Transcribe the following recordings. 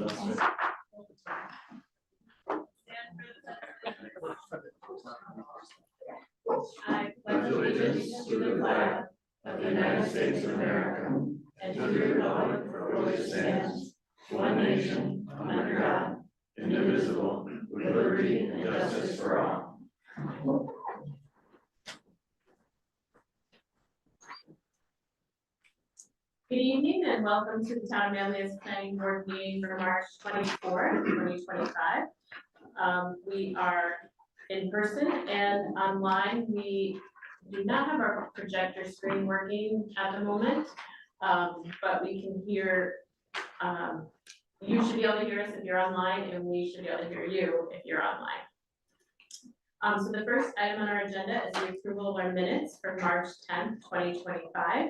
I pledge allegiance to the flag of the United States of America and to the republic for which it stands, one nation, under God, indivisible, with liberty and justice for all. Good evening and welcome to the Town of Manlius Planning Board meeting for March 24, 2025. We are in person and online. We do not have our projector screen working at the moment, but we can hear, you should be able to hear us if you're online, and we should be able to hear you if you're online. So the first item on our agenda is the approval of our minutes for March 10th, 2025.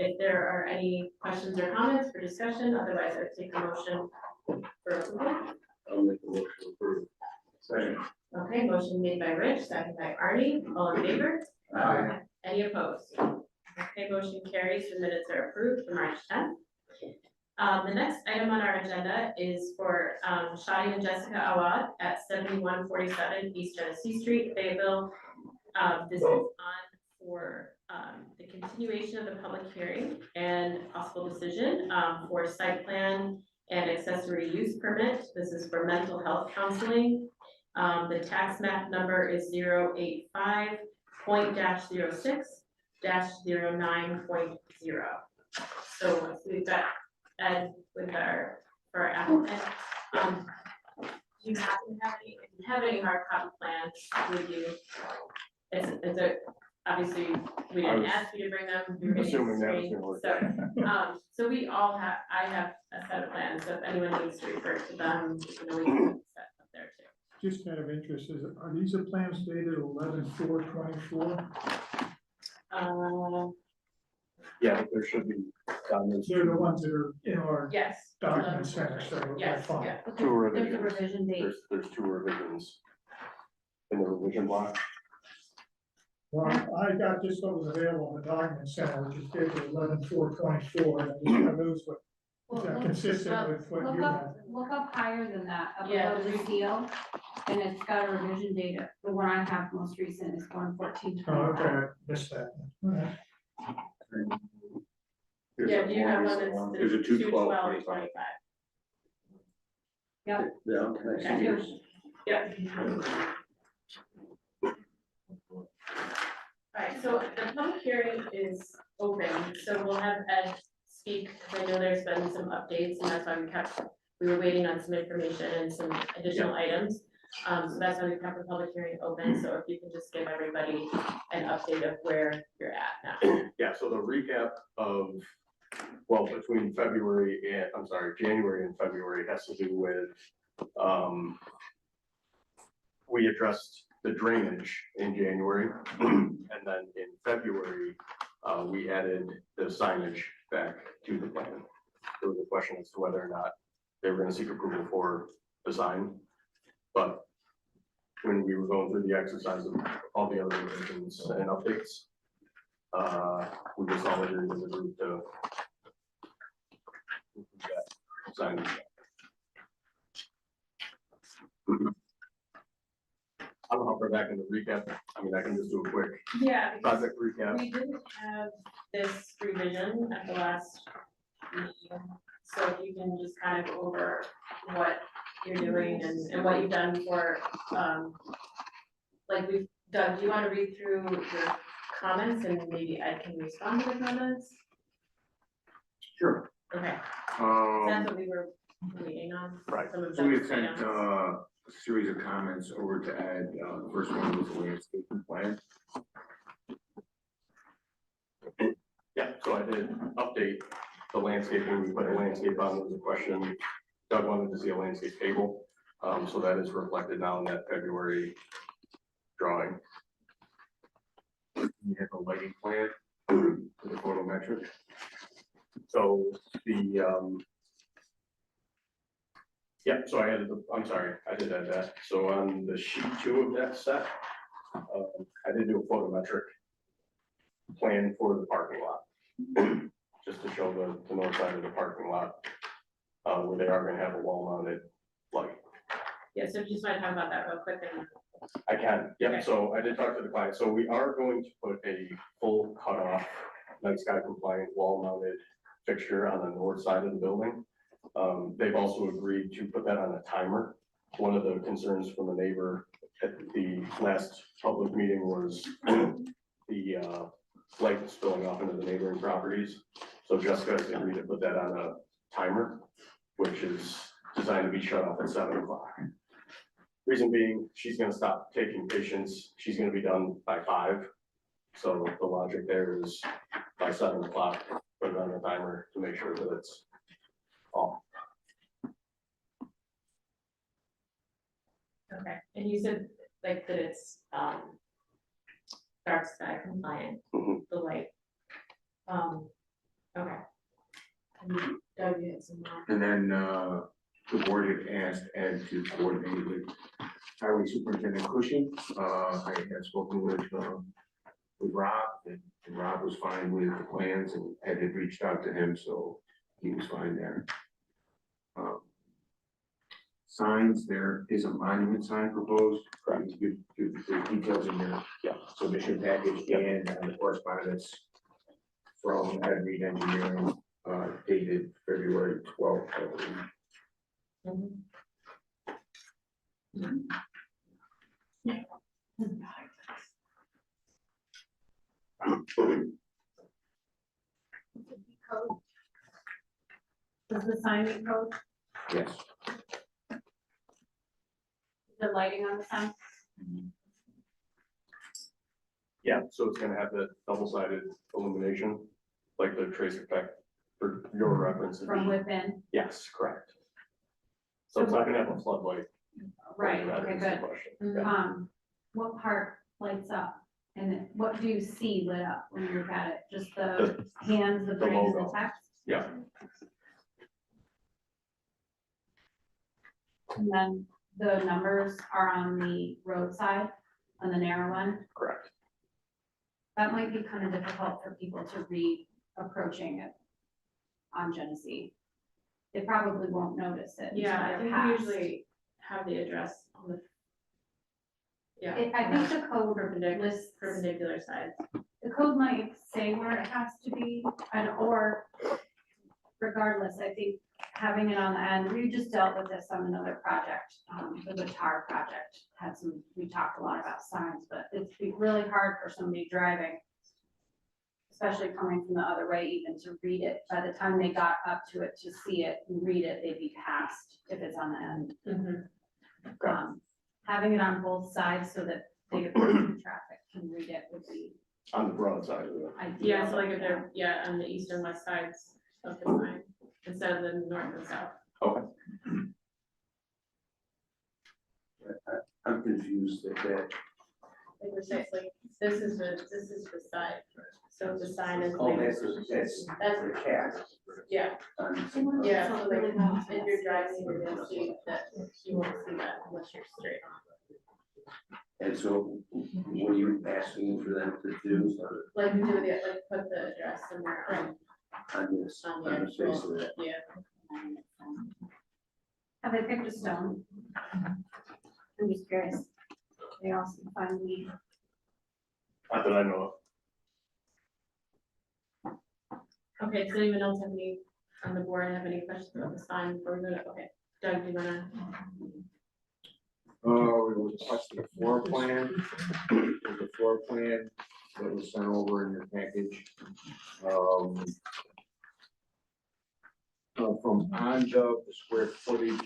If there are any questions or comments for discussion, otherwise I would take a motion for approval. I'll make the motion to approve. Second. Okay, motion made by Rich, second by Arnie, all in favor? Aye. Any opposed? Okay, motion carries, the minutes are approved for March 10th. The next item on our agenda is for Shadi and Jessica Awad at 7147 East Genesee Street, Fayetteville. This is on for the continuation of the public hearing and possible decision for site plan and accessory use permit. This is for mental health counseling. The tax map number is 085.06-09.0. So we've got Ed with our for our applicant. Do you happen to have any hard copy plans with you? It's a obviously we didn't ask you to bring them. We were Assuming that was gonna work. So we all have. I have a set of plans. So if anyone needs to refer to them, you can always set up there too. Just out of interest, are these the plans dated 11/4/24? Yeah, there should be documents. They're the ones that are in our Yes. document center, so that's Yes. fine. Yeah. Two revisions. There's a revision date. There's two revisions in the revision block. Well, I got just what was available in the document center, which is dated 11/4/24, and I just want those what is that consistent with what you have. Look up higher than that, up Yeah, above the seal, and it's got a revision date. The one I have most recent is 1/14/25. Oh, okay, I missed that. All right. Yeah. Do you have one There's a that's 2/12/25. Yep. Yeah. Yeah. Alright, so the public hearing is open, so we'll have Ed speak, because I know there's been some updates, and that's why we were waiting on some information and some additional items. So that's why we kept the public hearing open, so if you can just give everybody an update of where you're at now. Yeah, so the recap of, well, between January and February has to do with, we addressed the drainage in January, and then in February, we added the signage back to the plan. There was a question as to whether or not they were gonna seek approval for the sign, but when we were going through the exercise of all the other revisions and updates, we just all agreed as a group to that signage. I don't know if we're back in the recap. I mean, I can just do a quick Yeah, because project recap. we didn't have this revision at the last meeting, so if you can just kind of go over what you're doing and what you've done for, like Doug, do you want to read through your comments and maybe I can respond to the comments? Sure. Okay, that's what we were waiting on. Right. Some of So we had Doug's sent items. a series of comments over to Ed. The first one was the landscaping plan. Yeah, so I did update the landscaping. We put a landscape on. There was a question. Doug wanted to see a landscape table. So that is reflected now in that February drawing. We have a lighting plan for the photometric. So the, yeah, so I added I'm sorry, I did add that. So on the sheet 2 of that set, I did do a photometric plan for the parking lot. Just to show the north side of the parking lot. where they are gonna have a wall mounted light. Yeah, so if you just want to talk about that real quick and. I can, yeah, Okay. so I did talk to the client, so we are going to put a full cutoff, night sky compliant wall mounted fixture on the north side of the building. They've also agreed to put that on a timer. One of the concerns from a neighbor at the last public meeting was the light spilling off into the neighboring properties. So Jessica has agreed to put that on a timer, which is designed to be shut off at 7 o'clock. Reason being, she's gonna stop taking patients, she's gonna be done by 5. So the logic there is by 7 o'clock, put it on the timer to make sure that it's off. Okay, and you said like that it's, dark sky compliant, Mhm. the light. Okay. And Doug, you had some more. And then, the board had asked Ed to coordinate with Highway Superintendent Cushing. I had spoken with Rob, and Rob was fine with the plans, and Ed had reached out to him, so he was fine there. Signs, there is a monument sign proposed. Correct. The details in your submission package and the correspondence from Ed Reed Engineering, dated February 12th. I believe. Mhm. Code. Does the sign meet code, Yes. the lighting on the sign? Yeah, so it's gonna have the double-sided illumination, like the trace effect for your reference. From within? Yes, correct. So it's not gonna have a floodlight. Right, That okay, is the good. question. Mhm. Yeah. What part lights up? And then what do you see lit up when you look at it? Just the hands, the the brains, the logo. text? Yeah, And then the numbers are on the roadside, on the narrow one? correct. That might be kind of difficult for people to read approaching it on Genesee. They probably won't notice it. until Yeah, I they're think we past. usually have the address on the. Yeah. I think the code Perpendicular, lists, perpendicular sides. the code might say where it has to be, or regardless, I think having it on the end, we just dealt with this on another project, the tar project, we talked a lot about signs, but it's really hard for somebody driving, especially coming from the other way even to read it. By the time they got up to it to see it and read it, they'd be past if it's on the end. Mhm. Having it on both sides so that the traffic can read it would be On the broad side of it. ideal. Yeah, so like if they're, yeah, on the east and west sides of the sign, instead of the north and south. Okay. I'm confused at that. Like we're saying, like, this is the side, so the sign is. Oh, like- that's That's the cat. Yeah, yeah, so like, if you're driving, you're gonna see that, you won't see that unless you're straight on. And so what are you asking for them to do Like we do with the, like, put the address somewhere on this, on the on the face actual, of it? yeah. Have they picked a stone? I'm just curious. They also find me. Not that I know of. Okay, does anyone else have any, on the board, have any questions about the sign before we go to, okay, Doug, do you wanna? We requested a floor plan. There's a floor plan that was sent over in your package. From Honda, the square footage,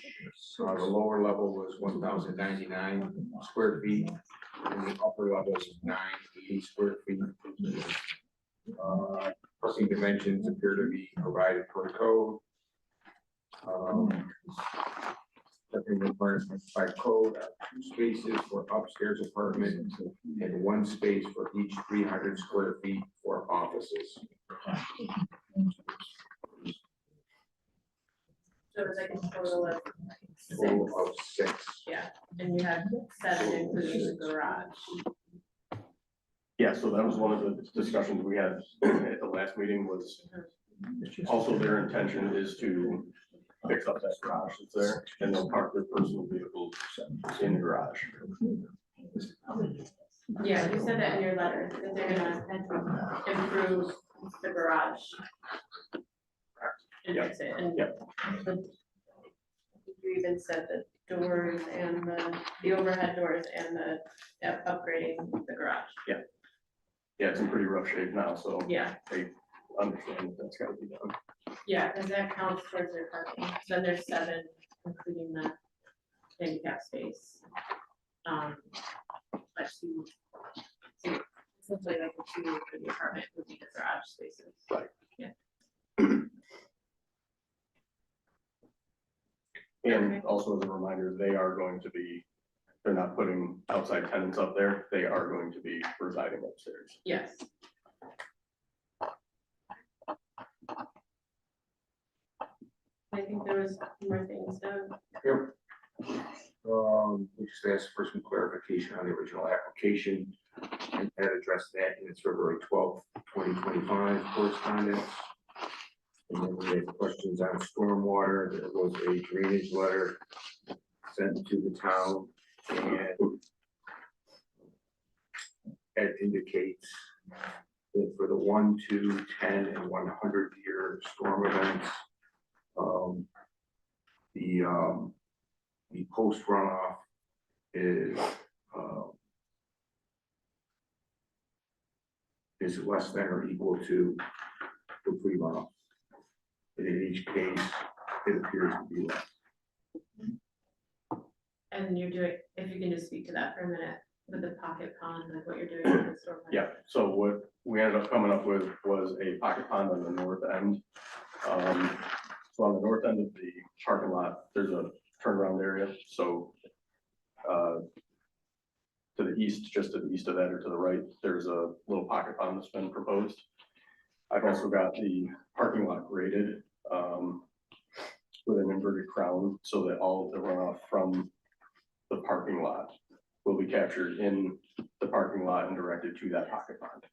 the lower level was 1,099 square feet, and the upper level is 980 square feet. Crossing dimensions appear to be provided per code. Second requirement by code, 2 spaces for upstairs apartment and 1 space for each 300 square feet for offices. So it's like a total of Total 6, of 6. yeah, and you have 7 including the garage. Yeah, so that was one of the discussions we had at the last meeting was also their intention is to fix up that garage that's there, and they'll park their personal vehicles in the garage. Yeah, you said that in your letter, that they're gonna improve the garage. And fix it, and you even said the doors and the overhead doors and the upgrading the garage. Yeah, it's in pretty rough shape now, so Yeah, they understand that that's gotta be done. yeah, because that counts towards their parking, so then there's 7, including the handicap space. But two, essentially like the 2 for the apartment would be the garage spaces. Right. Yeah. And also as a reminder, they are going to be, they're not putting outside tenants up there, they are going to be residing upstairs. Yes. I think there was more things, We just asked for some clarification on the original application, and that addressed that in its February 12th, 2025 correspondence. And then we had questions on stormwater. There was a drainage letter sent to the town, and it indicates that for the 1, 2, 10, and 100-year storm events, the post runoff is less than or equal to the pre runoff. And in each case, it appears to be less. and you're doing, if you can just speak to that for a minute, with the pocket pond, like what you're doing with the storm. Yeah, so what we ended up coming up with was a pocket pond on the north end. So on the north end of the parking lot, there's a turnaround area, so to the east, just to the east of that or to the right, there's a little pocket pond that's been proposed. I've also got the parking lot graded with an inverted crown so that all of the runoff from the parking lot will be captured in the parking lot and directed to that pocket pond.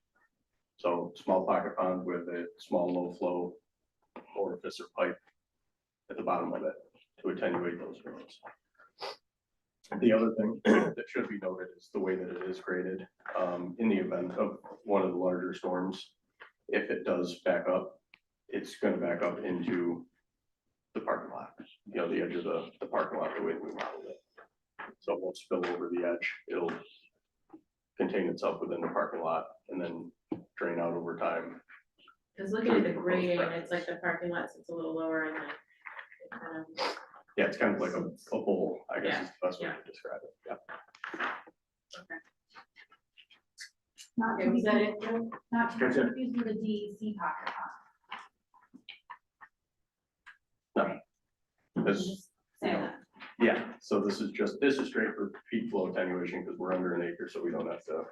So small pocket pond with a small low flow orifice or pipe at the bottom of it to attenuate those rains. The other thing that should be noted is the way that it is graded. In the event of one of the larger storms, if it does back up, it's going to back up into the parking lot, the edge of the parking lot, the way that we modeled it. So it won't spill over the edge. It'll contain itself within the parking lot and then drain out over time. Because looking at the grading, it's like the parking lot sits a little lower and then it kind of. Yeah, it's kind of like a bowl, I guess Yeah, is the best way yeah. to describe it. Yeah. Not Okay, to was be, that it, Joe? not to be That's it. confused with the DEC pocket pond. This, Just say that. yeah, so this is straight for peak flow attenuation because we're under an acre, so we don't have to.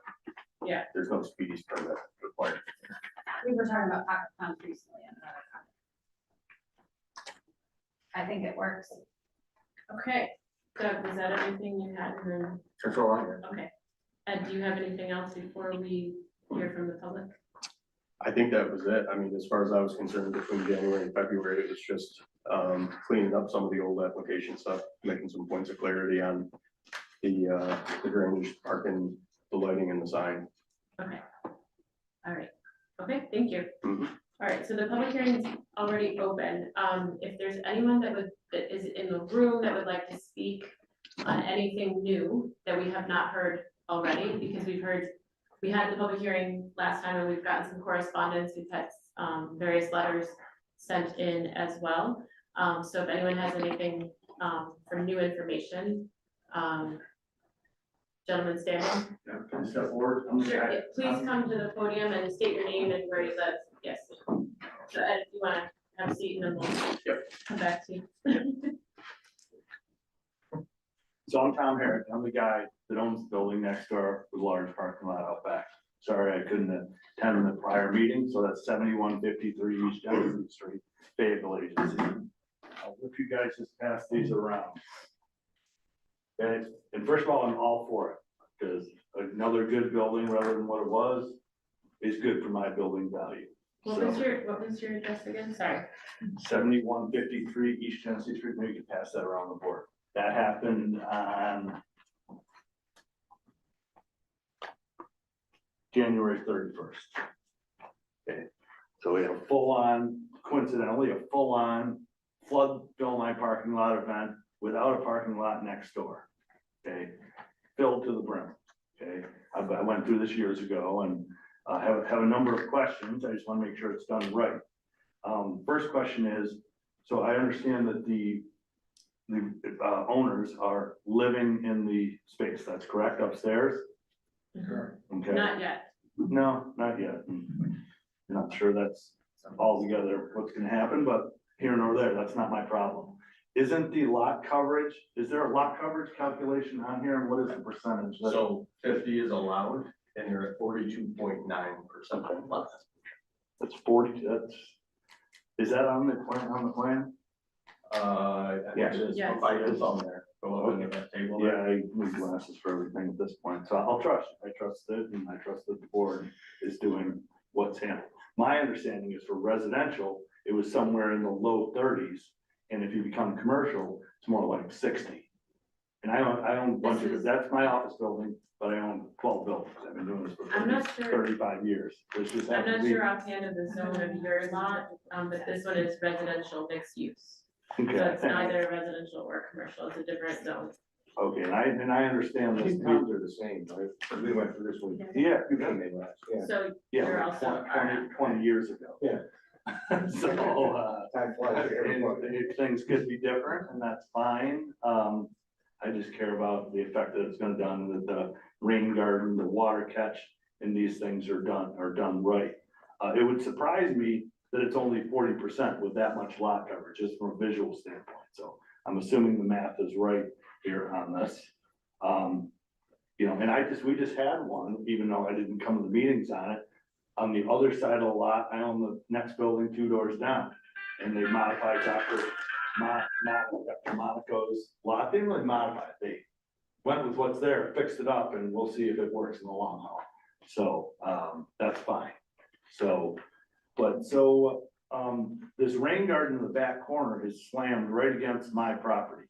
Yeah. There's no speedies permit required. We were talking about pocket ponds recently in another context. I think it works. Okay, Doug, was that everything you had? And then, That's all I had. okay. And do you have anything else before we hear from the public? I think that was it. I mean, as far as I was concerned, between January and February, it was just cleaning up some of the old application stuff, making some points of clarity on the drainage, parking, the lighting and the sign. Okay. All right. Okay, thank you. Mhm. All right, so the public hearing is already open. If there's anyone that is in the room that would like to speak on anything new that we have not heard already, because we had the public hearing last time and we've gotten some correspondence, we've had various letters sent in as well. So if anyone has anything for new information, gentlemen standing. Sure, yeah, please come to the podium and state your name and where you live. Yes. So Ed, if you want to have a seat and then we'll come back to you. So I'm Tom Herrick. I'm the guy that owns the building next door with a large parking lot out back. Sorry, I couldn't attend the prior meeting. So that's 7153 East Jefferson Street, Fayetteville Agency. If you guys just pass these around. Okay, and first of all, I'm all for it because another good building rather than what it was is good for my building value. What was your address again? Sorry. 7153 East Genesee Street, maybe you can pass that around the board. That happened on January 31st. Okay, so we had a full-on, coincidentally, a full-on flood fill my parking lot event without a parking lot next door. Okay, filled to the brim. Okay, I went through this years ago and have a number of questions. I just want to make sure it's done right. First question is, so I understand that the owners are living in the space, that's correct, upstairs? Okay, Not yet. no, not yet. Not sure that's altogether what's gonna happen, but here nor there, that's not my problem. Isn't the lot coverage, is there a lot coverage calculation on here, and what is the percentage? So 50 is allowed, and you're at 42.9% lot. That's 40, is that on the plan? Yeah, it is, Yes. it's on there, go over to that table there. Yeah, I need glasses for everything at this point, so I'll trust, I trust it, and I trust that the board is doing what's handled. My understanding is for residential, it was somewhere in the low 30s, and if you become commercial, it's more like 60. And I own a bunch of it, that's my office building, but I own 12 buildings, I've been doing this for I'm not sure. 35 years. This just I'm happened not to be- sure offhand of the zone of your lot, but this one is residential mixed use. So Okay, it's neither residential or commercial, it's a different zone. okay, and I understand this. These towns are the same, right? We went through this one. Yeah, You got me last, yeah. So yeah, you're like also. 20 years ago. Yeah. So, Time flies. things could be different, and that's fine. I just care about the effect that it's gonna done with the rain garden, the water catch, and these things are done right. It would surprise me that it's only 40% with that much lot coverage, just from a visual standpoint. So I'm assuming the math is right here on this. You know, and we just had one, even though I didn't come to the meetings on it. On the other side of the lot, I own the next building 2 doors down, and they modified Dr. Monaco's lot. They didn't really modify it. They went with what's there, fixed it up, and we'll see if it works in the long haul. So, that's fine. So, this rain garden in the back corner is slammed right against my property,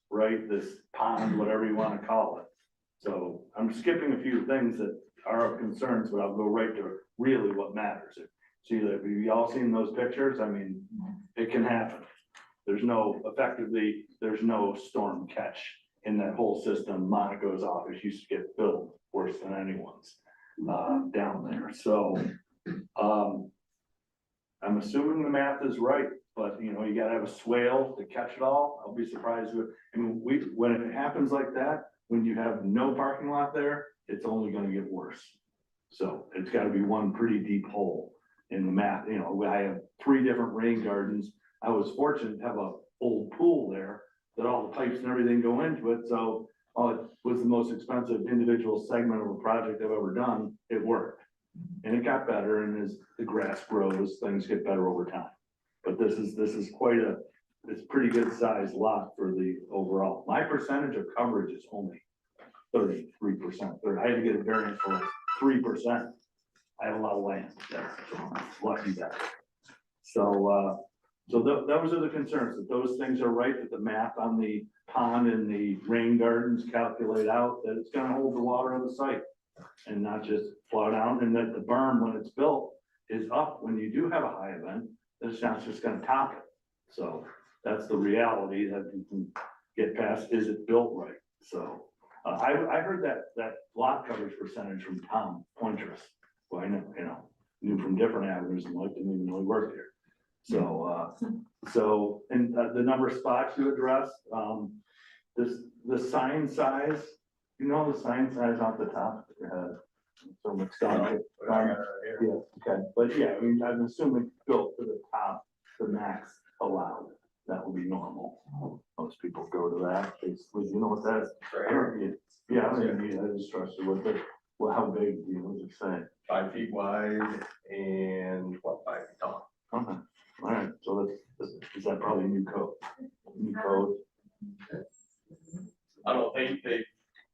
right? This pond, whatever you want to call it. So I'm skipping a few things that are of concerns, but I'll go right to really what matters. See, have you all seen those pictures? I mean, it can happen. There's no storm catch in that whole system. Monaco's office used to get filled worse than anyone's down there. So, I'm assuming the math is right, but you know, you gotta have a swale to catch it all. I'll be surprised when it happens like that, when you have no parking lot there, it's only gonna get worse. So it's gotta be one pretty deep hole in the math. You know, I have 3 different rain gardens. I was fortunate to have a old pool there that all the pipes and everything go into it. So while it was the most expensive individual segment of a project I've ever done, it worked. And it got better, and as the grass grows, things get better over time. But this is it's pretty good sized lot for the overall. My percentage of coverage is only 33%. I had to get a variance for 3%. I have a lot of land, that's lucky that. So, those are the concerns, that those things are right, that the math on the pond and the rain gardens calculate out, that it's gonna hold the water on the site and not just flow down, and that the berm, when it's built, is up when you do have a high event, it's not just gonna top it. So that's the reality that you can get past, is it built right? So, I heard that lot coverage percentage from Tom Pointers, who I know, knew from different avenues and didn't even really work here. So, and the number of spots you addressed, the sign size, the sign size off the top of your head. So it's done. Yeah, okay, but yeah, I mean, I'm assuming built to the top, the max allowed, that would be normal. Most people go to that, basically, you know what that is? Yeah, I mean, I just trusted with it. Well, how big, what does it say? 5 feet wide and 5 feet tall. Okay, all right, so is that probably new code? New code? I don't know,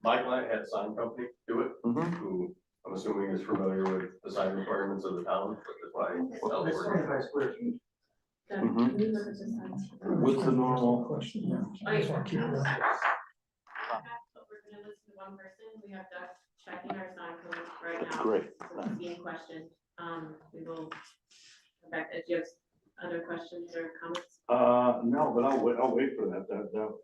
my client had a sign company do it, Mhm. who I'm assuming is familiar with the sign requirements of the town, which is why. That's 25 square feet. Doug, can you look at this sign? What's the normal? Question, yeah. Oh, I just wanna keep it on. But we're gonna listen to one person, we have Doug checking our sign codes right now. Great. So it's being questioned, we will, Rebecca, do you have other questions or comments? No, but I'll wait for that,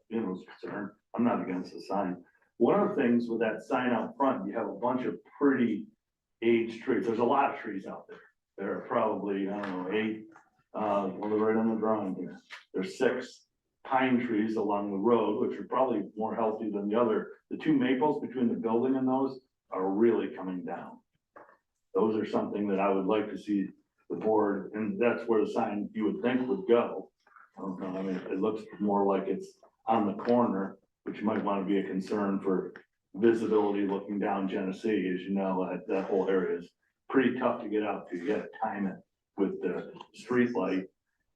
you know, is concerned. I'm not against the sign. One of the things with that sign out front, you have a bunch of pretty aged trees. There's a lot of trees out there. There are probably, I don't know, 8, well, they're right on the drawing here. There's 6 pine trees along the road, which are probably more healthy than the other. The 2 maples between the building and those are really coming down. Those are something that I would like to see the board, and that's where the sign you would think would go. I don't know, I mean, it looks more like it's on the corner, which might want to be a concern for visibility looking down Genesee. As you know, that whole area is pretty tough to get out to. You gotta time it with the street light,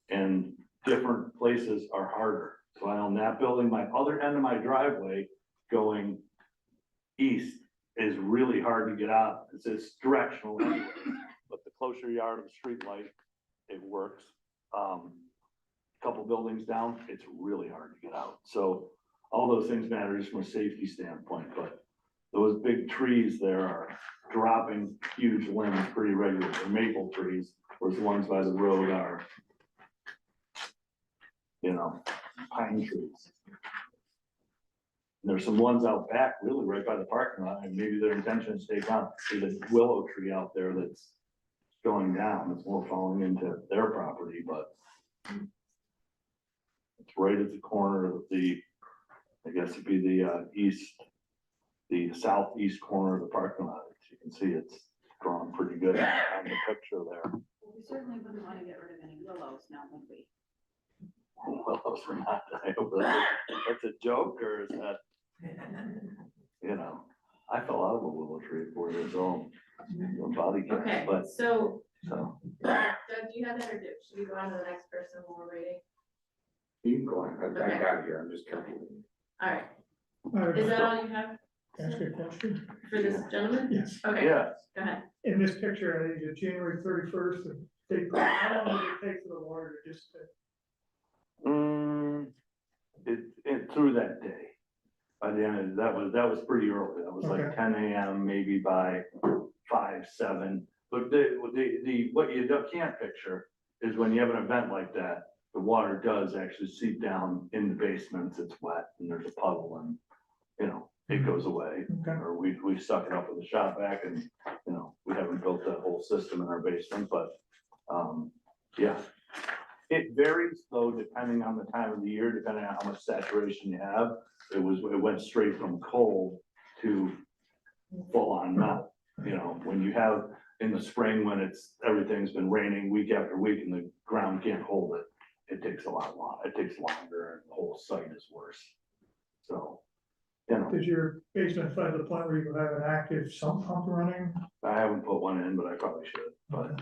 and different places are harder. So I own that building. My other end of my driveway going east is really hard to get out. It's directional anyway, but the closer you are to the street light, it works. Couple buildings down, it's really hard to get out. So all those things matter just from a safety standpoint, but those big trees there are dropping huge limbs pretty regularly. They're maple trees, whereas the ones by the road are, you know, pine trees. And there's some ones out back, really right by the parking lot, and maybe their intention is to take out, there's a willow tree out there that's going down, it's more falling into their property, but it's right at the corner of the, I guess it'd be the southeast corner of the parking lot. As you can see, it's drawn pretty good on the picture there. Well, we certainly wouldn't want to get rid of any willows now, would we? Willows are not, I hope that's a joke, or is that, you know, I fell out of a willow tree at 4 years old. Body Okay, cast, but, so, so. Doug, do you have that, or should we go on to the next person while we're waiting? You can go on, I got it here, I'm just counting. All right, Can is that all you have I ask you a question? for this gentleman? Yes. Okay, Yeah, go ahead. In this picture, I think it's January 31st, and how long did it take for the water to just, it through that day. By the end of, that was pretty early. That was like Okay. 10 AM, maybe by 5, 7. But what you can't picture is when you have an event like that, the water does actually seep down in the basements. It's wet and there's a puddle, and, you know, it goes away. okay, Or we suck it up with the shop vac, and, you know, we haven't built that whole system in our basement, but, yeah. It varies though, depending on the time of the year, depending on how much saturation you have. It went straight from cold to full on melt. You know, when you have in the spring, when everything's been raining week after week and the ground can't hold it, it takes a lot longer, it takes longer, and the whole site is worse. So, you know, does your basement flood to the point where you have an active sump pump running? I haven't put one in, but I probably should, but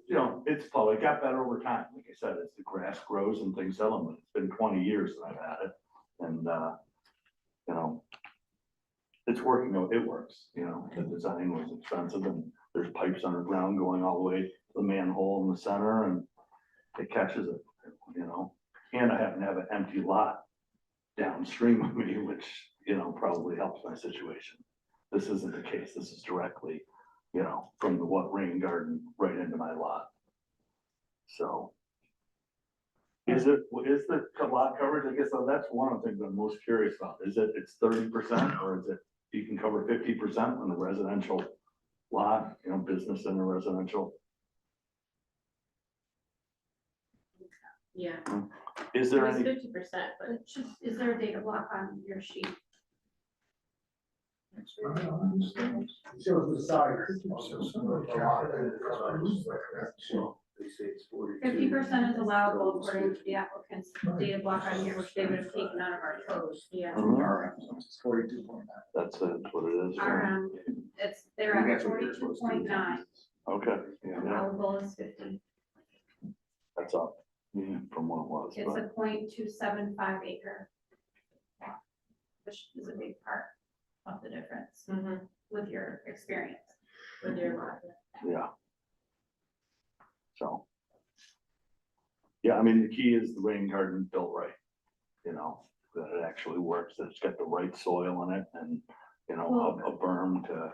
you know, it's probably got better over time. Like I said, it's the grass grows and things sell them, but it's been 20 years that I've had it. And, you know, it's working, it works, you know, the design was expensive, and there's pipes underground going all the way to the manhole in the center, and it catches it, you know. And I happen to have an empty lot downstream of me, which, you know, probably helps my situation. This isn't the case. This is directly, you know, from the rain garden right into my lot. So. Is the lot coverage, I guess, that's one of the things I'm most curious about. Is it's 30%, or is it, you can cover 50% on the residential lot, you know, business and a residential? Yeah, Is it there was any, 50%, but It's just, is there a data block on your sheet? Shows the size. They say it's 42. 50% is allowable according to the applicant's data block on here, which they would have taken out of our codes. yeah. It's 42.9. that's what it is. They're at 42.9, Okay, yeah, allowable is 50. that's up, yeah, from what it was, It's but, a 0.275 acre. Which is a big part of the difference Mhm. with your experience. with your lot. Yeah. So. Yeah, I mean, the key is the rain garden built right, you know, that it actually works, that it's got the right soil in it and, you know, a berm to.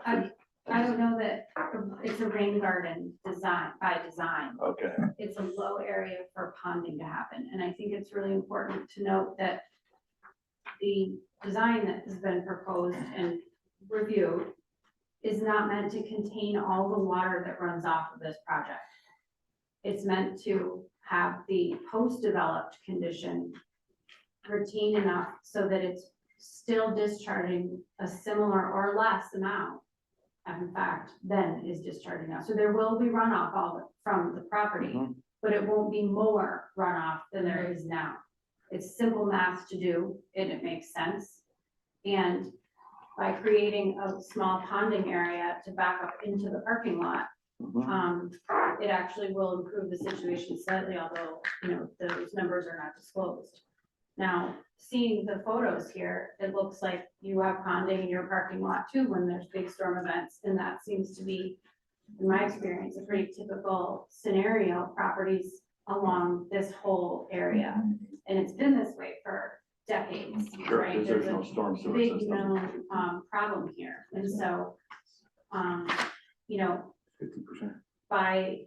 I don't know that it's a rain garden design, by design. Okay, It's a low area for ponding to happen, and I think it's really important to note that the design that has been proposed and reviewed is not meant to contain all the water that runs off of this project. It's meant to have the post-developed condition retain enough so that it's still discharging a similar or less amount, in fact, than is discharging now. So there will be runoff all from the property, Mhm. but it won't be more runoff than there is now. It's simple math to do, and it makes sense. And by creating a small ponding area to back up into the parking lot, mhm. it actually will improve the situation slightly, although, you know, those numbers are not disclosed. Now, seeing the photos here, it looks like you have ponding in your parking lot too when there's big storm events, and that seems to be, in my experience, a pretty typical scenario, properties along this whole area. And it's been this way for decades, Sure, right? because there's no storm sewer Big system. known, problem here, and so, you know, 50%. by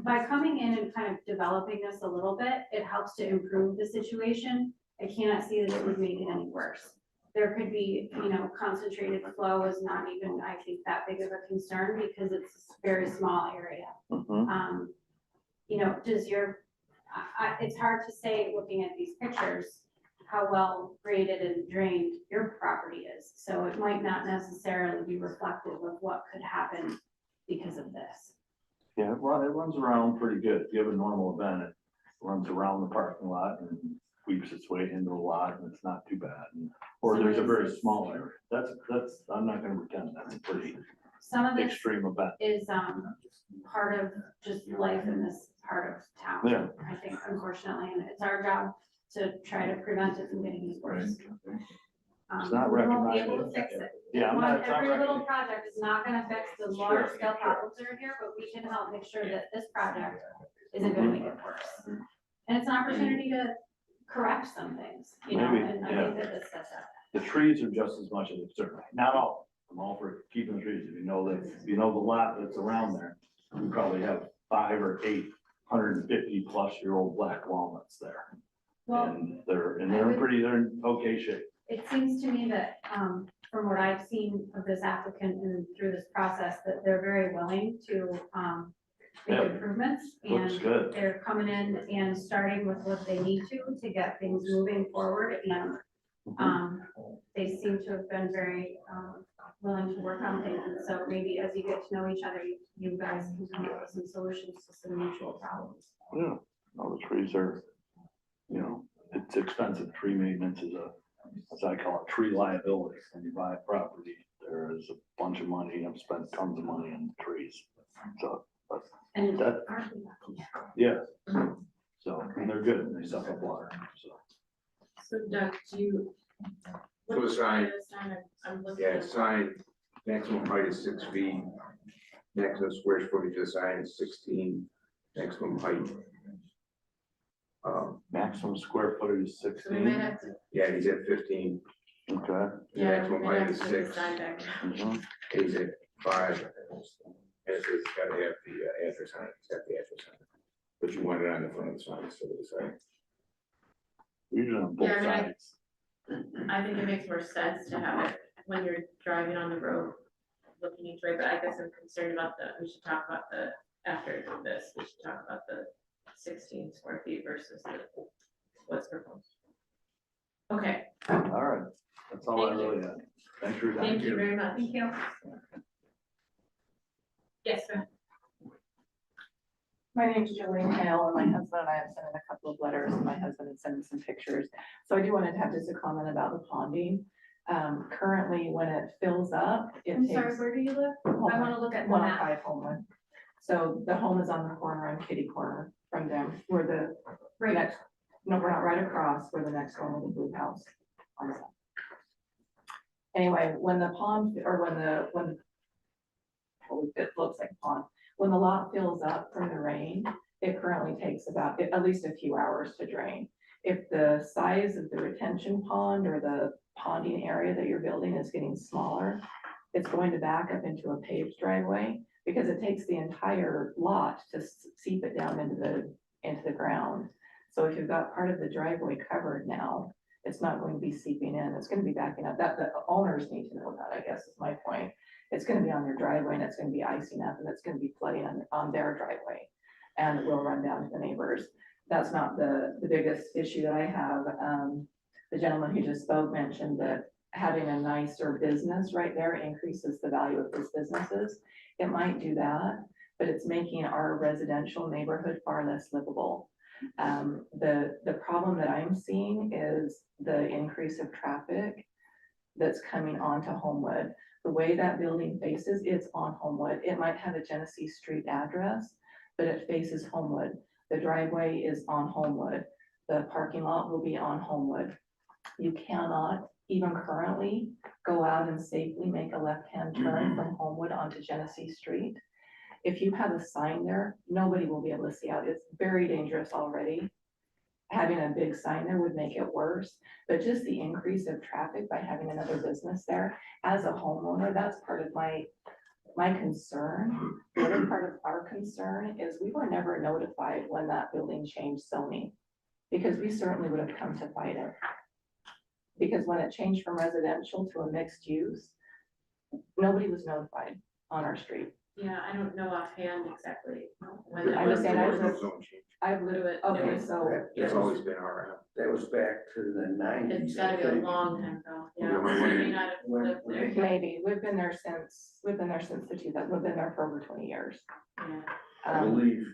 by coming in and kind of developing this a little bit, it helps to improve the situation. I cannot see that it would make it any worse. There could be, you know, concentrated flow is not even, I think, that big of a concern because it's a very small area. Mhm. You know, it's hard to say, looking at these pictures, how well graded and drained your property is. So it might not necessarily be reflective of what could happen because of this. Yeah, it runs around pretty good. If you have a normal event, it runs around the parking lot and weaves its way into the lot and it's not too bad. Or Some of there's a this very is- small area. That's, I'm not gonna pretend that's a pretty Some of this extreme event. is, part of just life in this part of town. Yeah. I think, unfortunately, and it's our job to try to prevent it from getting any worse. It's not We won't be recommended. able to fix it. Yeah, I'm not, it's not Every little recommended. project is not gonna fix the Sure, large scale sure. problems that are here, but we can help make sure that this project isn't gonna make it worse. And it's an opportunity to correct some things, you know, Maybe, and I yeah. think that this sets up. The trees are just as much of a concern, not all. I'm all for keeping the trees. If you know the lot that's around there, you probably have 5 or 8 150-plus-year-old black walnuts there. Well, And they're in okay shape. it seems to me that, from what I've seen of this applicant and through this process, that they're very willing to, make Yeah. improvements. Looks And good. they're coming in and starting with what they need to get things moving forward. And, they seem to have been very, willing to work on things. And so maybe as you get to know each other, you guys can come up with some solutions to some mutual problems. Yeah, all the trees are, you know, it's expensive. Tree maintenance is as I call it, tree liability. When you buy a property, there is a bunch of money. I've spent tons of money on trees. So, but And that, aren't we lucky? yeah. So, and they're good. They suck up water, so. So Doug, do you? So the sign- what is the sign? I'm looking Yeah, at. sign, maximum height is 6 feet. Maximum square footage of the sign is 16, maximum height. Maximum square footage is So we might 16. have to, Yeah, he's at 15, Okay. yeah, we maximum might height have is to take the 6, sign back. Mhm. he's at 5. And it's gotta have the address on it, it's got the address on it. But you want it on the front of the sign, so the sign. Usually on both Yeah, I mean, sides. I think it makes more sense to have it when you're driving on the road, looking each way, but I guess I'm concerned about we should talk about after this, we should talk about the 16 square feet versus what's proposed. Okay, All right. That's all I Thank you. really had. Thanks for your time. thank you very much. Thank you. Yes, go ahead. My name's Jolene Hale, and my husband and I have sent in a couple of letters, and my husband had sent in some pictures. So I do want to have just a comment about the ponding. Currently, when it fills up, it I'm takes. sorry, where do you live? I wanna look at the map. 105 Homewood. So the home is on the corner, on Kitty Corner from them, where the Right. next, no, we're not right across, where the next one with the blue house. on the side. Anyway, when the pond, or when it looks like a pond. When the lot fills up from the rain, it currently takes about, at least a few hours to drain. If the size of the retention pond or the ponding area that you're building is getting smaller, it's going to back up into a paved driveway because it takes the entire lot to seep it down into the ground. So if you've got part of the driveway covered now, it's not going to be seeping in, it's gonna be backing up. That, the owners need to know that, I guess is my point. It's gonna be on their driveway and it's gonna be icing up and it's gonna be flooding on their driveway. And it will run down to the neighbors. That's not the biggest issue that I have. The gentleman who just spoke mentioned that having a nicer business right there increases the value of those businesses. It might do that, but it's making our residential neighborhood far less livable. The problem that I'm seeing is the increase of traffic that's coming onto Homewood. The way that building faces, it's on Homewood. It might have a Genesee Street address, but it faces Homewood. The driveway is on Homewood. The parking lot will be on Homewood. You cannot, even currently, go out and safely make a left-hand turn from Homewood onto Genesee Street. If you have a sign there, nobody will be able to see out. It's very dangerous already. Having a big sign there would make it worse, but just the increase of traffic by having another business there, as a homeowner, that's part of my concern. The other part of our concern is we were never notified when that building changed zoning, because we certainly would have come to fight it. Because when it changed from residential to a mixed use, nobody was notified on our street. Yeah, I don't know offhand exactly when. I was saying, There was no zone change. I've literally, okay, so, It's always been RM. That was back to the nineties. It's gotta be a long time ago, yeah. Yeah, I may not have lived there. maybe, we've been there since the 2000, we've been there for over 20 years. Yeah. I believe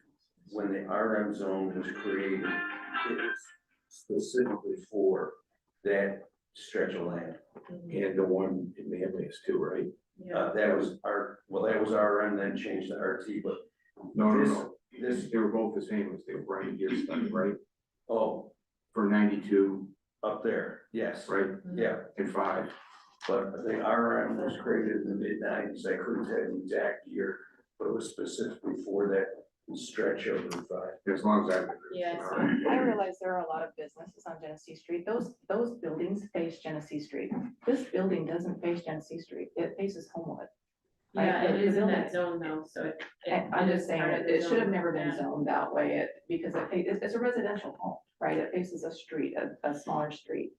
when the RM zone was created, it was specifically for that stretch of land. And the one in Manlius too, right? Yeah, That was that was RM, then changed to RT, but No. this, They were both the same as they were Brian Gear study, right? oh, For 92, up there, yes, right? yeah. And 5. But the RM was created in the mid-90s. I couldn't tell you the exact year, but it was specifically for that stretch of Route 5. As long as I. Yeah, so- I realize there are a lot of businesses on Genesee Street. Those buildings face Genesee Street. This building doesn't face Genesee Street. It faces Homewood. yeah, Right, it is in building. that zone though, so it. I'm it just is saying, part of the it should have zone, never been yeah. zoned that way, because it's a residential home, right? It faces a street, a smaller street.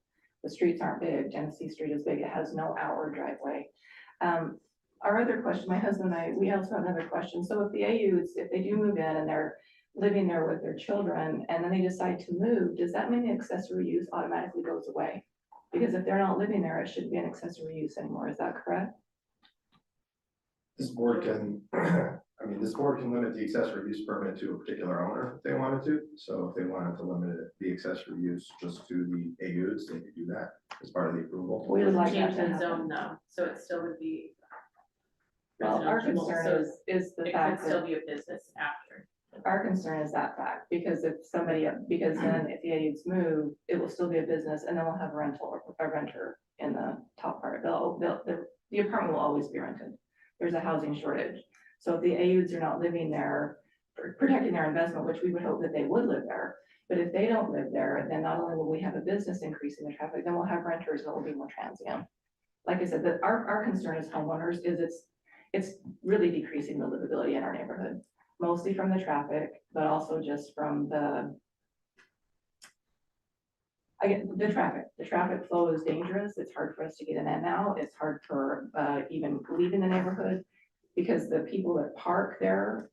The streets aren't big. Genesee Street is big. It has no outward driveway. Our other question, my husband and I, we also have another question. So if the AUs, if they do move in and they're living there with their children, and then they decide to move, does that mean the accessory use automatically goes away? Because if they're not living there, it shouldn't be an accessory use anymore. Is that correct? This board can, this board can limit the accessory use permit to a particular owner if they wanted to. So if they wanted to limit the accessory use just to the AUs, they could do that as part of the approval. We would like that Change to the happen. zone though, so it still would be. Well, our residential, concern so is the it could fact still that, be a business after. our concern is that fact, because because then if the AUs move, it will still be a business, and then we'll have a renter in the top part. The apartment will always be rented. There's a housing shortage. So if the AUs are not living there, protecting their investment, which we would hope that they would live there, but if they don't live there, then not only will we have a business increase in the traffic, then we'll have renters that will be more transient. Like I said, that our concern as homeowners is it's really decreasing the livability in our neighborhood, mostly from the traffic, but also just from the traffic flow is dangerous. It's hard for us to get in and out. It's hard for even leaving the neighborhood, because the people that park there,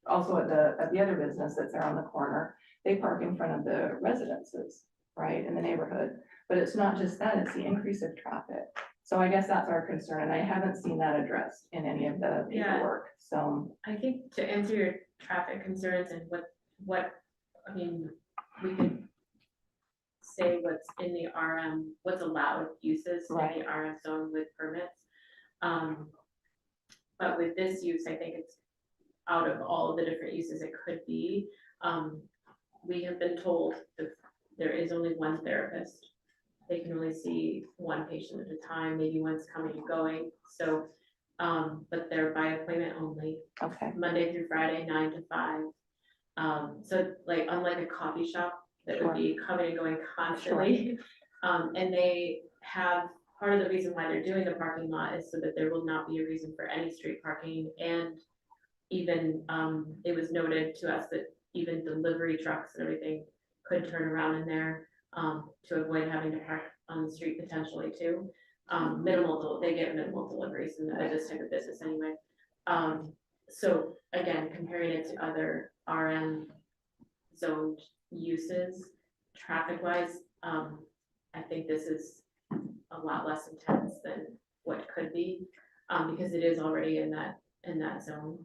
also at the other business that's there on the corner, they park in front of the residences, right, in the neighborhood. But it's not just that, it's the increase of traffic. So I guess that's our concern, and I haven't seen that addressed in any of the Yeah. paperwork, so. I think to answer your traffic concerns and I mean, we could say what's in the RM, what's allowed uses in Right. the RM zone with permits. But with this use, I think it's out of all of the different uses it could be. We have been told that there is only one therapist. They can only see one patient at a time, maybe one's coming and going. So But they're by appointment only, Okay, Monday through Friday, 9 to 5. So like unlike a coffee shop that would be coming and going constantly. And they have, part of the reason why they're doing the parking lot is so that there will not be a reason for any street parking. And even, it was noted to us that even delivery trucks and everything could turn around in there, to avoid having to park on the street potentially too. They get minimal deliveries in this type of business anyway. So again, comparing it to other RM zoned uses, traffic wise, I think this is a lot less intense than what could be, because it is already in that zone.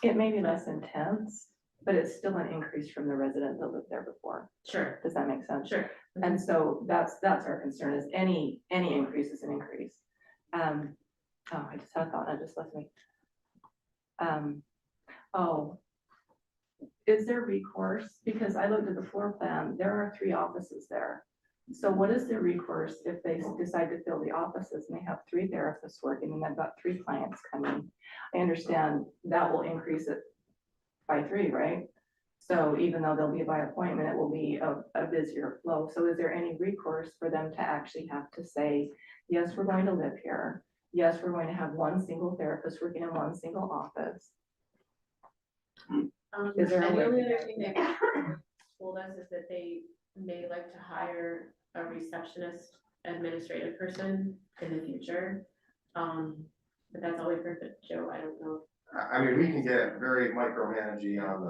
it may be less intense, but it's still an increase from the resident that lived there before. Sure, Does that make sense? sure. And so that's our concern, is any increase is an increase. I just had a thought and it just left me. Is there recourse? Because I looked at the floor plan, there are 3 offices there. So what is the recourse if they decide to fill the offices and they have 3 therapists working and they've got 3 clients coming? I understand that will increase it by 3, right? So even though they'll be by appointment, it will be a busier flow. So is there any recourse for them to actually have to say, yes, we're going to live here. Yes, we're going to have 1 single therapist working in 1 single office. Is there a and way the only to- other thing they told us is that they may like to hire a receptionist administrative person in the future. But that's all we've heard, but Joe, I don't know. I mean, we can get very micromanaging on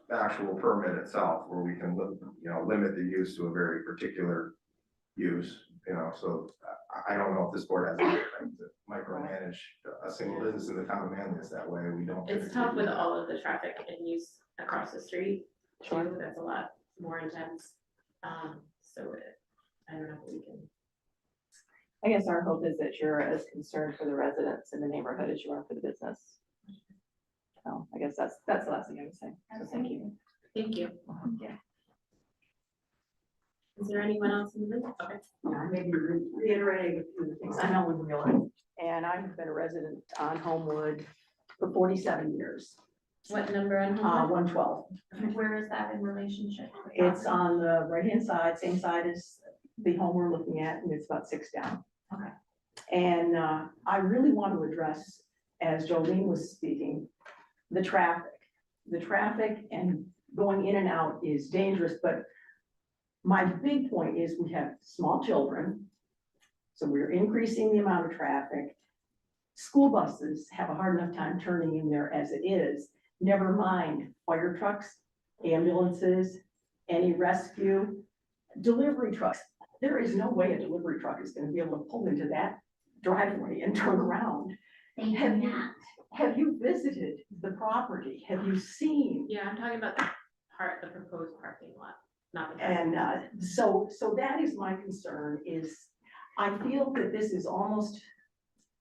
the actual permit itself, where we can, limit the use to a very particular use, so I don't know if this board has anything to micromanage a single business in the town of Manlius that way, we don't. It's tough with all of the traffic and use across the street, Sure. too, that's a lot more intense. So I don't know if we can. I guess our hope is that you're as concerned for the residents in the neighborhood as you are for the business. So I guess that's the last thing I would say. So thank you. Thank you. Yeah. Is there anyone else in the room? Okay. Maybe reiterating a few of the things. I'm Ellen Wheeler, and I've been a resident on Homewood for 47 years, What number on home? 112. Where is that in relationship? to the It's property? on the right-hand side, same side as the home we're looking at, and it's about 6 down. Okay. And I really want to address, as Jolene was speaking, the traffic. The traffic and going in and out is dangerous, but my big point is we have small children, so we're increasing the amount of traffic. School buses have a hard enough time turning in there as it is, never mind fire trucks, ambulances, any rescue, delivery trucks. There is no way a delivery truck is gonna be able to pull into that driveway and turn around. Have you visited the property? Have you seen? Yeah, I'm talking about the proposed parking lot, not the. And so that is my concern, is I feel that this is almost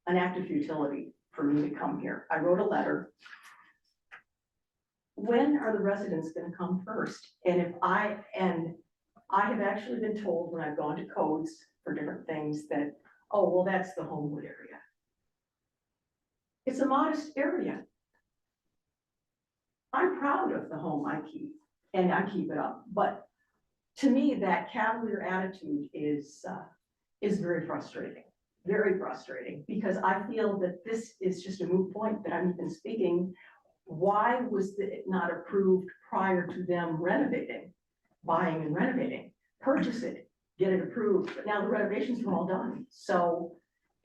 an act of futility for me to come here. I wrote a letter. When are the residents gonna come first? And I have actually been told when I've gone to codes for different things that, oh, well, that's the Homewood area. It's a modest area. I'm proud of the home I keep, and I keep it up, but to me, that cavalier attitude is very frustrating, because I feel that this is just a moot point that I'm even speaking. Why was it not approved prior to them renovating, buying and renovating? Purchase it, get it approved, but now the renovations are all done. So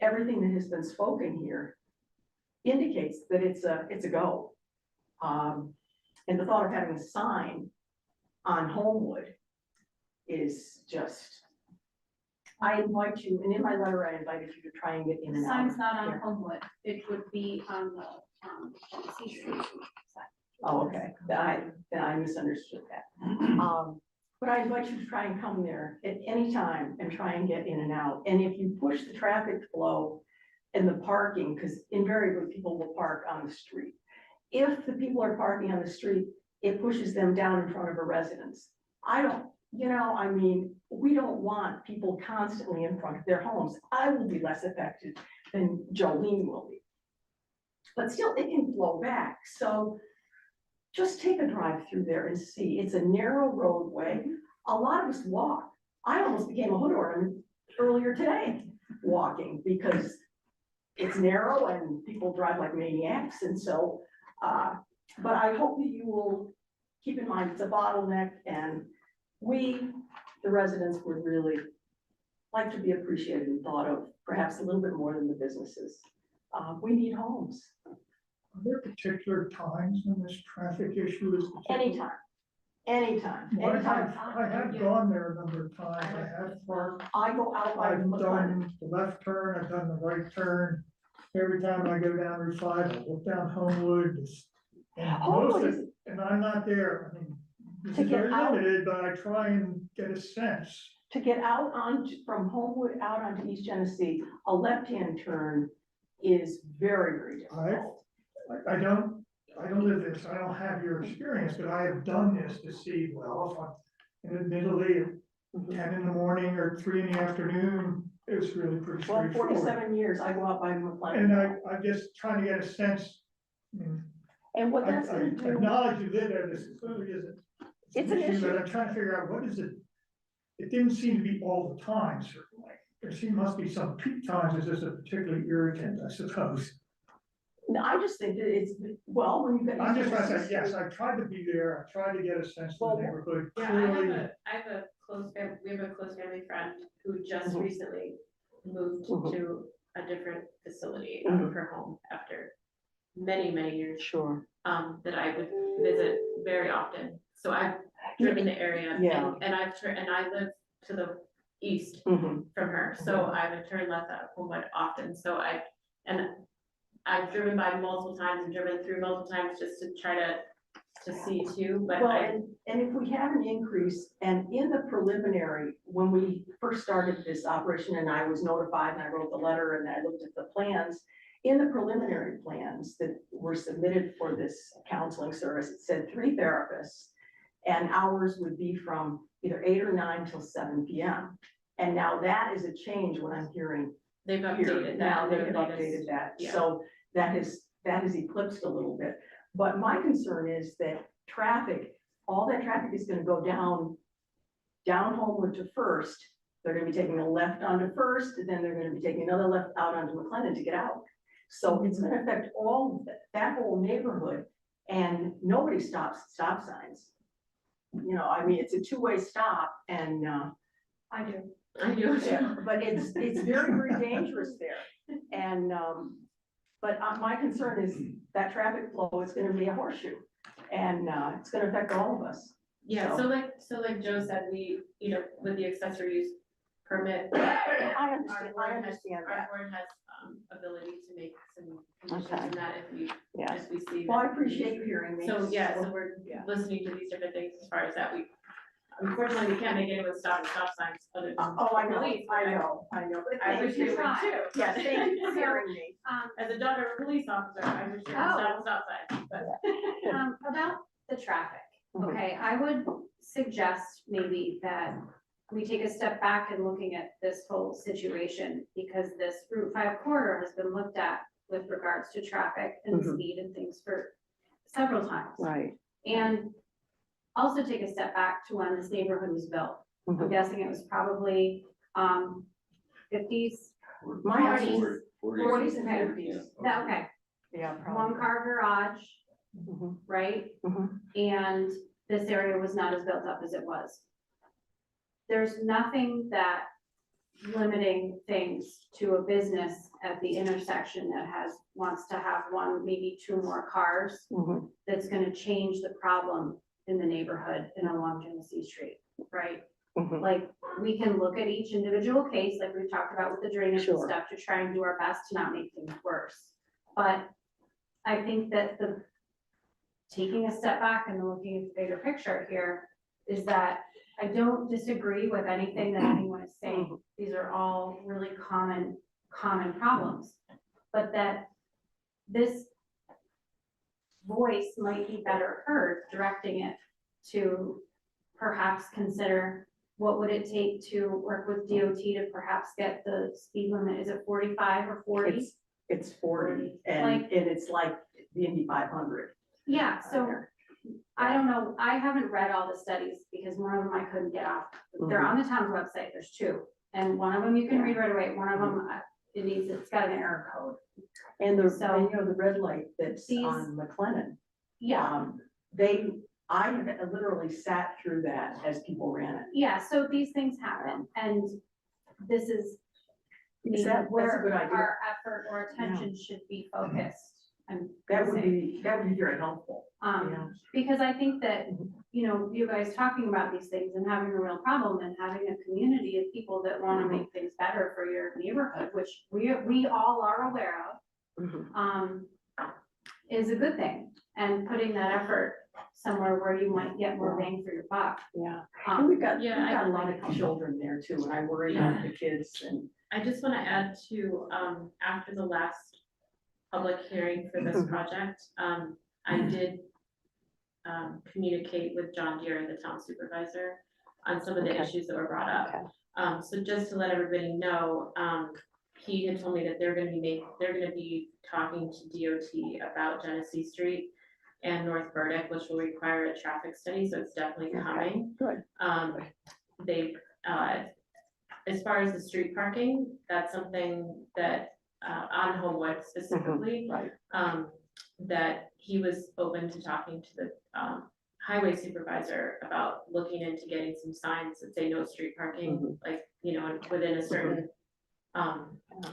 everything that has been spoken here indicates that it's a go. And the thought of having a sign on Homewood is just, I invite you, and in my letter, I invited you to try and get in The and out. sign's not on here. Homewood, it would be on the, C Street side. Oh, okay, then I misunderstood that. But I invite you to try and come there at any time and try and get in and out. And if you push the traffic flow and the parking, because invariably people will park on the street. If the people are parking on the street, it pushes them down in front of a residence. I don't, I mean, we don't want people constantly in front of their homes. I will be less affected than Jolene will be. But still, it can flow back, so just take a drive through there and see. It's a narrow roadway. A lot of us walk. I almost became a hood ornament earlier today, walking, because it's narrow and people drive like maniacs, and so, but I hope that you will keep in mind it's a bottleneck, and we, the residents, would really like to be appreciated and thought of perhaps a little bit more than the businesses. We need homes. Are there particular times when this traffic issue is? Anytime, anytime, Well, anytime. I have gone there a number of times, I have parked, I go out by I've McLennan. done the left turn, I've done the right turn. Every time I go down Route 5, I look down Homewood, and Homewood most is, of, and I'm not there, I mean, this To is get very out- limited, but I try and get a sense. to get out on, from Homewood out onto East Genesee, a left-hand turn is very, very difficult. I don't live this, I don't have your experience, but I have done this to see, well, if I'm, and admittedly, at 10 in the morning or 3 in the afternoon, it's really pretty Well, straightforward. 47 years, I go out by And McLennan. I'm just trying to get a sense, I mean, And what I that's gonna do, acknowledge you live there, this clearly isn't. It's an issue. But I'm trying to figure out what is it, it didn't seem to be all the time, certainly. Must be some peak times, is this a particularly irritant, I suppose. no, I just think that it's, well, when you've got. I'm just East trying to Genesee say, yes, Street- I tried to be there, I tried to get a sense of Well, the neighborhood, Yeah, clearly. I have a close family, we have a close family friend who just Mhm. recently moved Mhm. to a different facility Mhm. of her home after many, many years, Sure. that I would visit very often. So I've driven the area Yeah. and I live to the east Mhm. from her, so I would turn left out of Homewood often, so I've driven by multiple times and driven through multiple times just to try to see too, but Well, I, and if we have an increase, and in the preliminary, when we first started this operation, and I was notified, and I wrote the letter, and I looked at the plans, in the preliminary plans that were submitted for this counseling service, it said 3 therapists, and hours would be from either 8 or 9 till 7 PM. And now that is a change, what I'm hearing they've here. updated that. Now in they their have latest- updated that, yeah. so that is eclipsed a little bit. But my concern is that traffic, all that traffic is gonna go down Homewood to First. They're gonna be taking a left onto First, and then they're gonna be taking another left out onto McLennan to get out. So it's gonna affect all of that whole neighborhood, and nobody stops at stop signs. You know, I mean, it's a 2-way stop, and, I do. I do. yeah, but it's very, very dangerous there. And, but my concern is that traffic flow is gonna be a horseshoe, and, it's gonna affect all of us. Yeah, so like Joe said, we, with the accessory use permit, I our understand, board I has, understand our that, board has, ability to make some conditions Okay. in that yeah. if we see. Well, I that- appreciate you hearing me. So, yeah, so we're Yeah. listening to these different things as far as that, unfortunately, we can't make anyone stop at stop signs other than. Oh, I know, police, I but know, but I thank wish you. you would too. Yes, thank you for hearing me. As a daughter of a police officer, I wish you would stop at stop signs, but. About the traffic, Mhm. okay, I would suggest maybe that we take a step back in looking at this whole situation, because this Route 5 corridor has been looked at with regards to traffic and Mhm. speed and things for several times. Right. And also take a step back to when this neighborhood was built. I'm Mhm. guessing it was probably, 50s, My house is 40s. 40s and Okay. 50s. Okay, Yeah, one probably. car garage, Mhm. right? Mhm. And this area was not as built up as it was. There's nothing that limiting things to a business at the intersection that wants to have 1, maybe 2 more cars, Mhm. that's gonna change the problem in the neighborhood and along Genesee Street, right? Mhm. Like, we can look at each individual case, like we've talked about with the drainage and Sure. stuff, to try and do our best to not make things worse. But I think that taking a step back and looking at the bigger picture here is that I don't disagree with anything that anyone is saying. These are all really common problems. But that this voice might be better heard, directing it to perhaps consider what would it take to work with DOT to perhaps get the speed limit, is it 45 or 40? It's 40 and, Like- it's like the Indy 500. Yeah, so I don't know, I haven't read all the studies because one of them I couldn't get off. They're on the town's website, there's two. And one of them you can read right away, one of them, it's got an error code. And the, So- and, you know, the red light that's These- on McLennan, Yeah, I have literally sat through that as people ran it. yeah, so these things happen and this is That's a where good idea. our effort or attention should be focused. I'm That would saying. be very helpful. Yeah. Because I think that, you know, you guys talking about these things and having a real problem and having a community of people that want to make things better for your neighborhood, which we all are aware of, is a good thing. And putting that effort somewhere where you might get more bang for your buck. Yeah. And we've got Yeah, a lot of children there too, and I worry about the kids and. I just want to add to, after the last public hearing for this project, I did communicate with John Deere, the town supervisor, on some of the issues that were brought up. So just to let everybody know, he had told me that they're gonna be talking to DOT about Genesee Street and North Burdick, which will require a traffic study, so it's definitely coming. Good. They've, as far as the street parking, that's something that, on Homewood specifically, Right. that he was open to talking to the, highway supervisor about looking into getting some signs that say no street parking, like, you know, within a certain,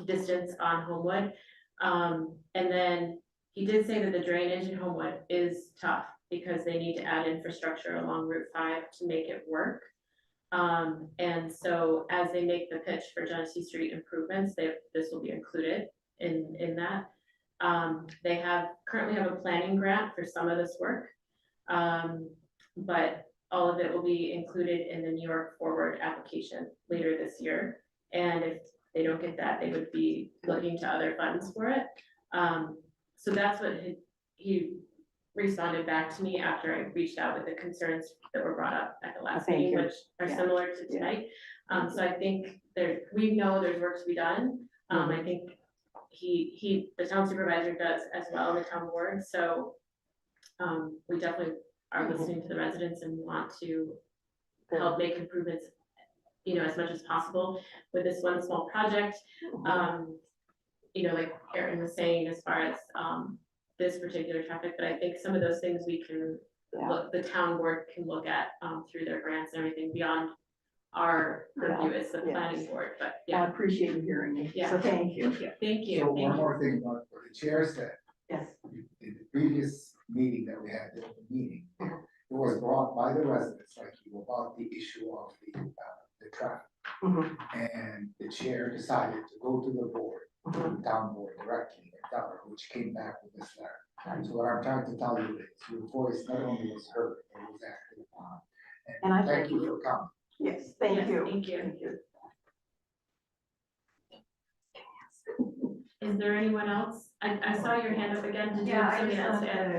distance on Homewood. And then he did say that the drainage in Homewood is tough because they need to add infrastructure along Route 5 to make it work. And so as they make the pitch for Genesee Street improvements, this will be included in that. They currently have a planning grant for some of this work. But all of it will be included in the New York Forward application later this year. And if they don't get that, they would be looking to other funds for it. So that's what he responded back to me after I reached out with the concerns that were brought up at the last Thank meeting, you. which are Yeah. similar to tonight. So I think we know there's work to be done. I think the town supervisor does as well, the town board, so we definitely are listening to the residents and want to help make improvements, you know, as much as possible with this one small project. You know, like Erin was saying, as far as this particular traffic, but I think some of those things we can the town board can look at through their grants and everything beyond our purview as the planning board, but I yeah. appreciate you hearing me, Yeah. so thank you. Thank you. So Thank one you. more thing about what the chair said, Yes. in the previous meeting that we had, the meeting, it was brought by the residents, like you, about the issue of the traffic. And the chair decided to go to the board, the town board directly, and tell her, which came back with this letter. So what I'm trying to tell you is, your voice not only was heard, it was acted upon. And I And thank you for coming. Yes, thank Yes, you. thank you. Thank you. Is there anyone else? I saw your hand up again. Did you Yeah, have I something just else to add?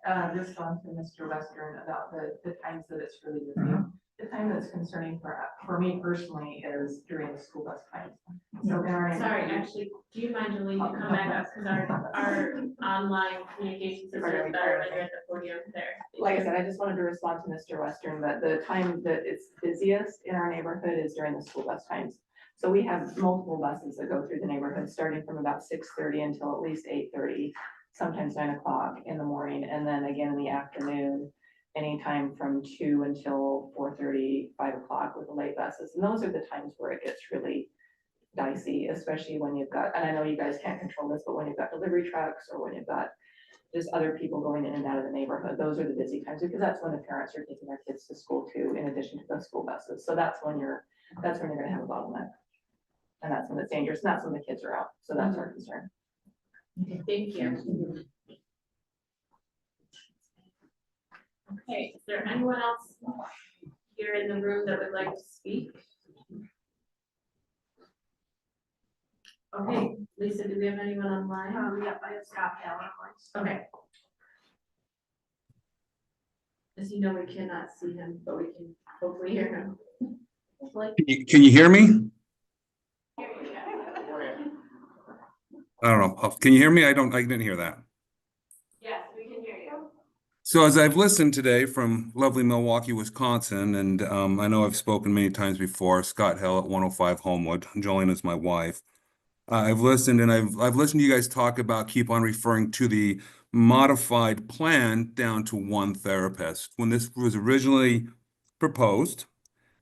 wanted to respond to Mr. Western about the times that it's really busy. The time that's concerning for me personally is during the school bus times. So there Sorry, actually, do you mind, Julie, to come back up, because our online communication system is better when you're at the podium there. Like I said, I just wanted to respond to Mr. Western, that the time that it's busiest in our neighborhood is during the school bus times. So we have multiple buses that go through the neighborhood, starting from about 6:30 until at least 8:30, sometimes 9 o'clock in the morning, and then again in the afternoon, anytime from 2 until 4:30, 5 o'clock with the late buses. And those are the times where it gets really dicey, especially when you've got, and I know you guys can't control this, but when you've got delivery trucks or when you've got just other people going in and out of the neighborhood, those are the busy times, because that's when the parents are taking their kids to school too, in addition to the school buses. So that's when you're gonna have a bottleneck. And that's when it's dangerous, and that's when the kids are out, so that's our concern. Thank you. Okay, is there anyone else here in the room that would like to speak? Okay, Lisa, do we have anyone online? Yep, I have Scott Allen. Okay. As you know, we cannot see him, but we can hopefully hear him. Can you hear me? I don't know. Can you hear me? I didn't hear that. Yes, we can hear you. So as I've listened today from lovely Milwaukee, Wisconsin, and I know I've spoken many times before, Scott Hill at 105 Homewood, Jolene is my wife. I've listened and I've listened to you guys talk about keep on referring to the modified plan down to one therapist. When this was originally proposed,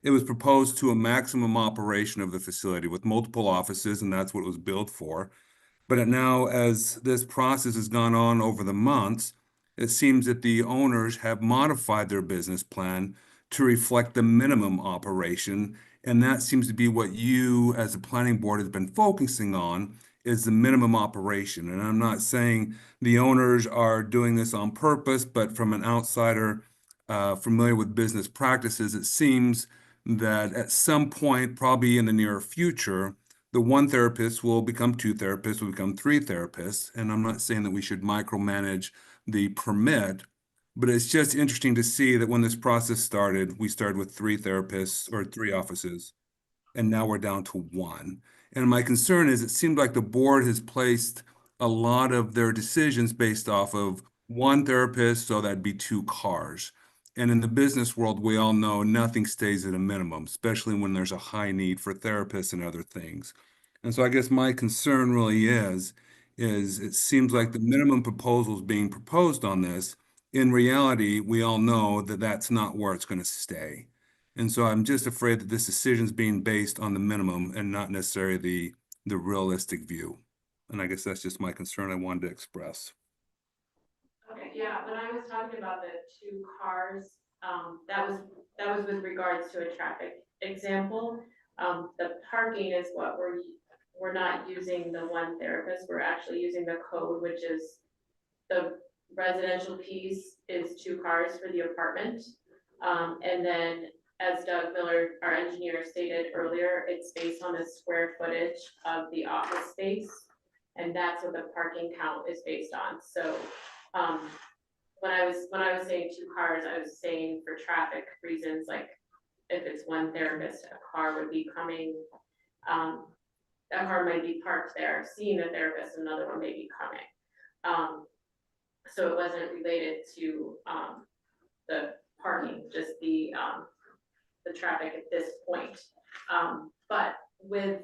it was proposed to a maximum operation of the facility with multiple offices, and that's what it was built for. But now, as this process has gone on over the months, it seems that the owners have modified their business plan to reflect the minimum operation. And that seems to be what you, as a planning board, has been focusing on, is the minimum operation. And I'm not saying the owners are doing this on purpose, but from an outsider familiar with business practices, it seems that at some point, probably in the near future, the one therapist will become two therapists, will become three therapists. And I'm not saying that we should micromanage the permit, but it's just interesting to see that when this process started, we started with three therapists or three offices, and now we're down to one. And my concern is it seemed like the board has placed a lot of their decisions based off of one therapist, so that'd be two cars. And in the business world, we all know nothing stays at a minimum, especially when there's a high need for therapists and other things. And so I guess my concern really is it seems like the minimum proposals being proposed on this, in reality, we all know that that's not where it's going to stay. And so I'm just afraid that this decision is being based on the minimum and not necessarily the realistic view. And I guess that's just my concern I wanted to express. Okay, yeah, when I was talking about the two cars, that was with regards to a traffic example. The parking is what we're not using the one therapist, we're actually using the code, which is the residential piece is two cars for the apartment. And then as Doug Miller, our engineer, stated earlier, it's based on the square footage of the office space. And that's what the parking count is based on. So when I was saying two cars, I was saying for traffic reasons, like if it's one therapist, a car would be coming, a car might be parked there, seeing a therapist, another one may be coming. So it wasn't related to the parking, just the traffic at this point. But with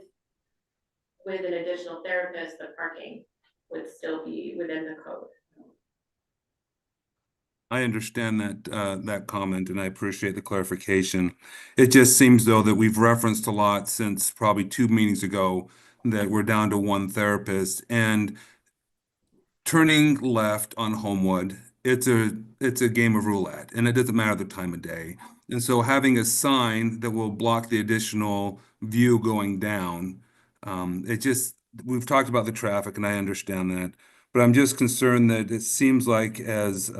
an additional therapist, the parking would still be within the code. I understand that comment, and I appreciate the clarification. It just seems though that we've referenced a lot since probably 2 meetings ago that we're down to one therapist, and turning left on Homewood, it's a game of roulette, and it doesn't matter the time of day. And so having a sign that will block the additional view going down, we've talked about the traffic, and I understand that, but I'm just concerned that it seems like as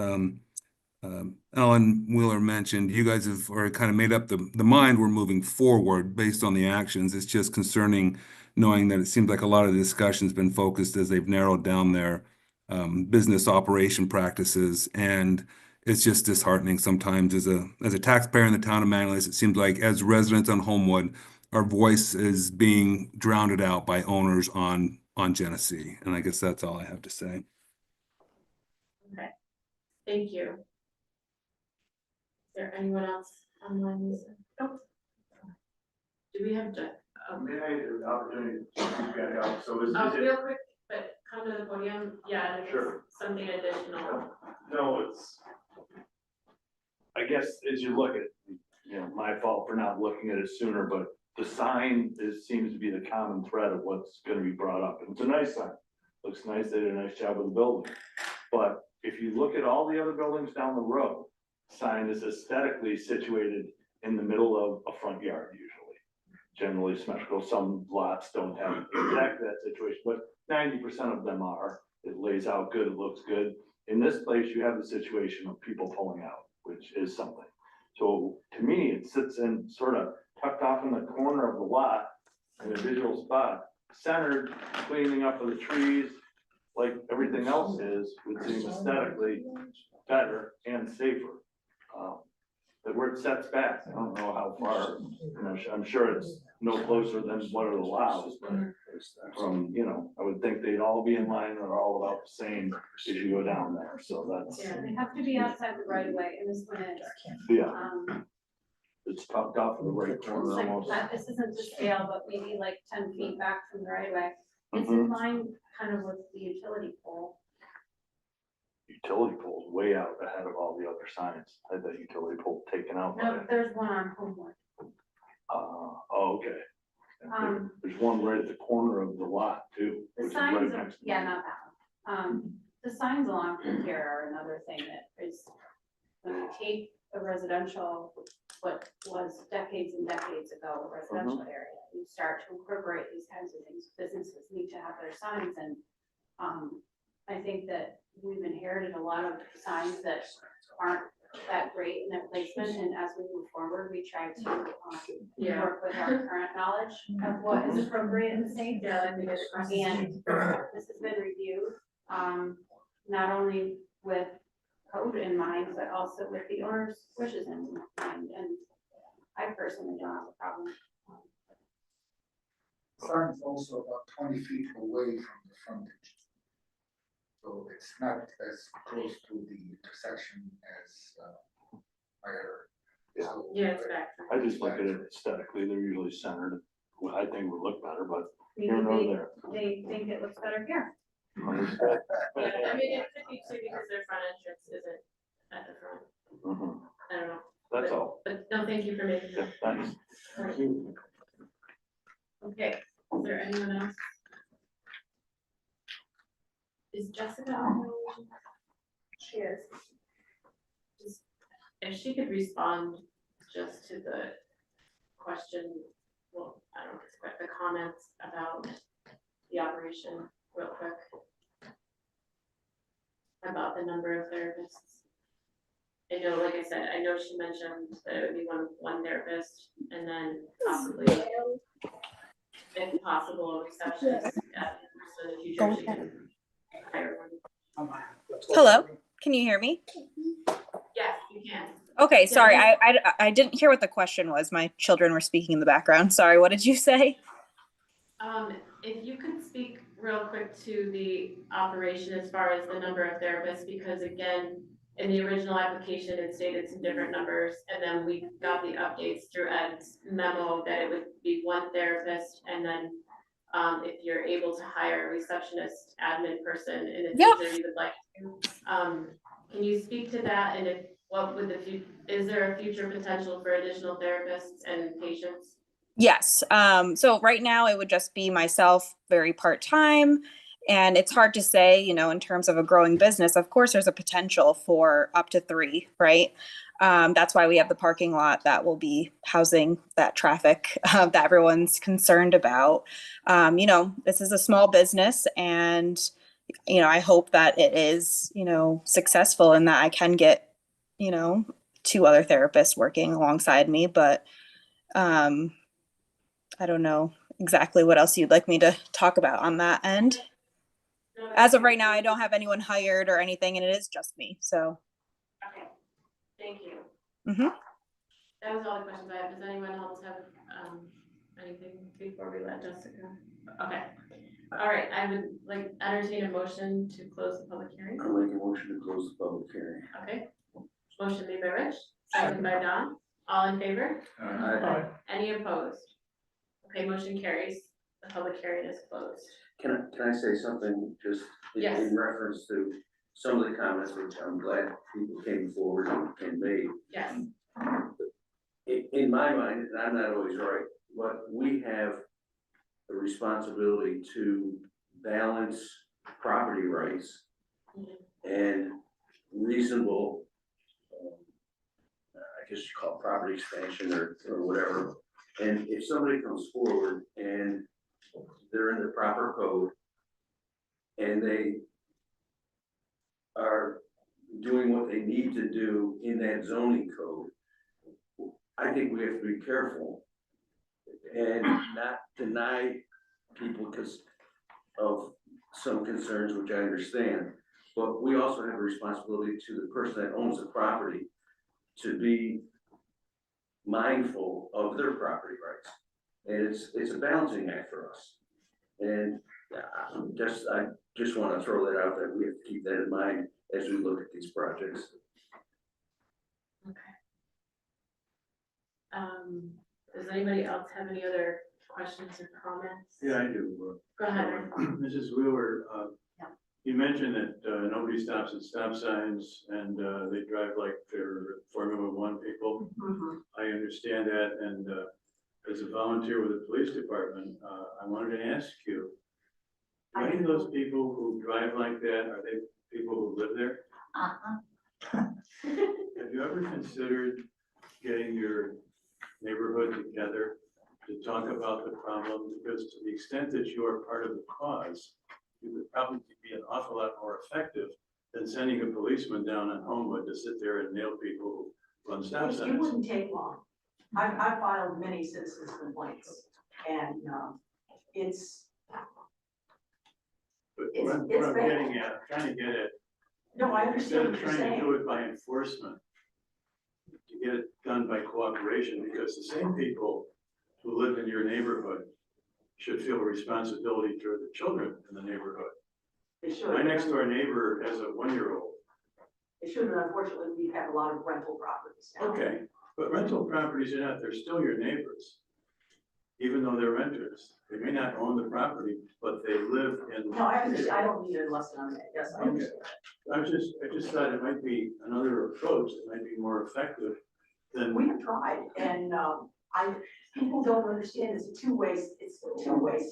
Ellen Wheeler mentioned, you guys have already kind of made up the mind we're moving forward based on the actions. It's just concerning knowing that it seems like a lot of the discussion's been focused as they've narrowed down their business operation practices. And it's just disheartening sometimes as a taxpayer in the town of Manlius. It seems like as residents on Homewood, our voice is being drowned out by owners on Genesee. And I guess that's all I have to say. Okay, thank you. Is there anyone else online? Oh. Do we have to? May I have the opportunity to speak back up? So is it? Real quick, but come to the podium. Yeah, and if Sure. there's something additional. No, I guess as you look at, my fault for not looking at it sooner, but the sign seems to be the common thread of what's gonna be brought up. And it's a nice sign. Looks nice, they did a nice job with the building. But if you look at all the other buildings down the road, sign is aesthetically situated in the middle of a front yard usually. Generally symmetrical, some lots don't have exactly that situation, but 90% of them are. It lays out good, it looks good. In this place, you have the situation of people pulling out, which is something. So to me, it sits in sort of tucked off in the corner of the lot in a visual spot, centered, cleaning up of the trees, like everything else is, would seem aesthetically better and safer. But where it sets back, I don't know how far, I'm sure it's no closer than what it allows, but from, I would think they'd all be in line or all about the same as you go down there, so that's, Yeah, they have to be outside the right of way, and this one is, yeah, it's tucked off in the right it's corner like, almost. this isn't the scale, but maybe like 10 feet back from the right of way. It's Mhm. in line kind of with the utility pole. Utility pole's way out ahead of all the other signs, had that utility pole taken out by No, it. there's one on Homewood. Oh, okay. There's one right at the corner of the lot too. The which is right signs, next to yeah, it. not that one. The signs along here are another thing that is, when you take a residential, what was decades and decades ago, a residential area, you start to incorporate these kinds of things. Businesses need to have their signs, and I think that we've inherited a lot of signs that aren't that great in their placement, and as we move forward, we try to work with our current knowledge of what is appropriate and safe. And this has been reviewed, not only with code in mind, but also with the owner's wishes in mind, and I personally don't have a problem. Sign is also about 20 feet away from the frontage. So it's not as close to the intersection as I heard. So, Yeah, it's back. I just look at it aesthetically, they're usually centered, well, I think would look better, but Maybe here nor there. they think it looks better here. Understood. Yeah, I mean, it could be too because their front entrance isn't at the front. Mhm. I don't know. That's all. But no, thank you for making Yeah, that. thanks. Okay, is there anyone else? Is Jessica on? She is. Just, if she could respond just to the question, well, I don't expect the comments about the operation real quick. About the number of therapists. I know, like I said, I know she mentioned that it would be one therapist and then possibly, if possible, a receptionist so in the future she can hire one. Hello, can you hear me? Yes, you can. Okay, Yeah, sorry, this- I didn't hear what the question was. My children were speaking in the background. Sorry, what did you say? If you could speak real quick to the operation as far as the number of therapists, because again, in the original application, it stated some different numbers, and then we got the updates through Ed's memo that it would be one therapist, and then if you're able to hire a receptionist admin person in the Yep. future, you would like to. Can you speak to that, and if, what would is there a future potential for additional therapists and patients? Yes. So right now it would just be myself, very part-time. And it's hard to say, in terms of a growing business, of course, there's a potential for up to 3, right? That's why we have the parking lot that will be housing that traffic that everyone's concerned about. This is a small business, and, I hope that it is, successful and that I can get, 2 other therapists working alongside me. But I don't know exactly what else you'd like me to talk about on that end. As of right now, I don't have anyone hired or anything, and it is just me, so. Okay, thank you. Mhm. That was all the questions I have. Does anyone else have, anything before we let Jessica? Okay, all right, I would like entertain a motion to close the public hearing. I'll make a motion to close the public hearing. Okay, motion made by Rich, seconded by Don, all in favor? Any opposed? Okay, motion carries, the public hearing is closed. Can I say something just Yes. in reference to some of the comments, which I'm glad people came forward and made. Yes. In my mind, and I'm not always right, but we have a responsibility to balance property rights and reasonable, I guess you call it property expansion or whatever. And if somebody comes forward and they're in the proper code and they are doing what they need to do in that zoning code, I think we have to be careful and not deny people because of some concerns, which I understand. But we also have a responsibility to the person that owns the property to be mindful of their property rights. And it's a balancing act for us. And I just want to throw that out there. We have to keep that in mind as we look at these projects. Okay. Does anybody else have any other questions or comments? Yeah, I do. Go ahead. Mrs. Wheeler, you mentioned that nobody stops at stop signs and they drive like they're Formula One people. I understand that, and as a volunteer with the police department, I wanted to ask you, do any of those people who drive like that, are they people who live there? Have you ever considered getting your neighborhood together to talk about the problem? Because to the extent that you are part of the cause, you would probably be an awful lot more effective than sending a policeman down on Homewood to sit there and nail people who run stop It signs. wouldn't take long. I've filed many citizens complaints, and it's. But It's- what I'm it's bad. getting at, I'm trying to get at, No, I instead understand of what you're trying to saying. do it by enforcement, to get it done by cooperation, because the same people who live in your neighborhood should feel a responsibility toward the children in the neighborhood. They should. My next door neighbor has a 1-year-old. It should, and unfortunately, we have a lot of rental properties now. Okay, but rental properties are not, they're still your neighbors. Even though they're renters, they may not own the property, but they live in. No, I understand, I don't need a lesson on that, yes, I understand. I just thought it might be another approach that might be more effective than. We have tried, and people don't understand it's a two-way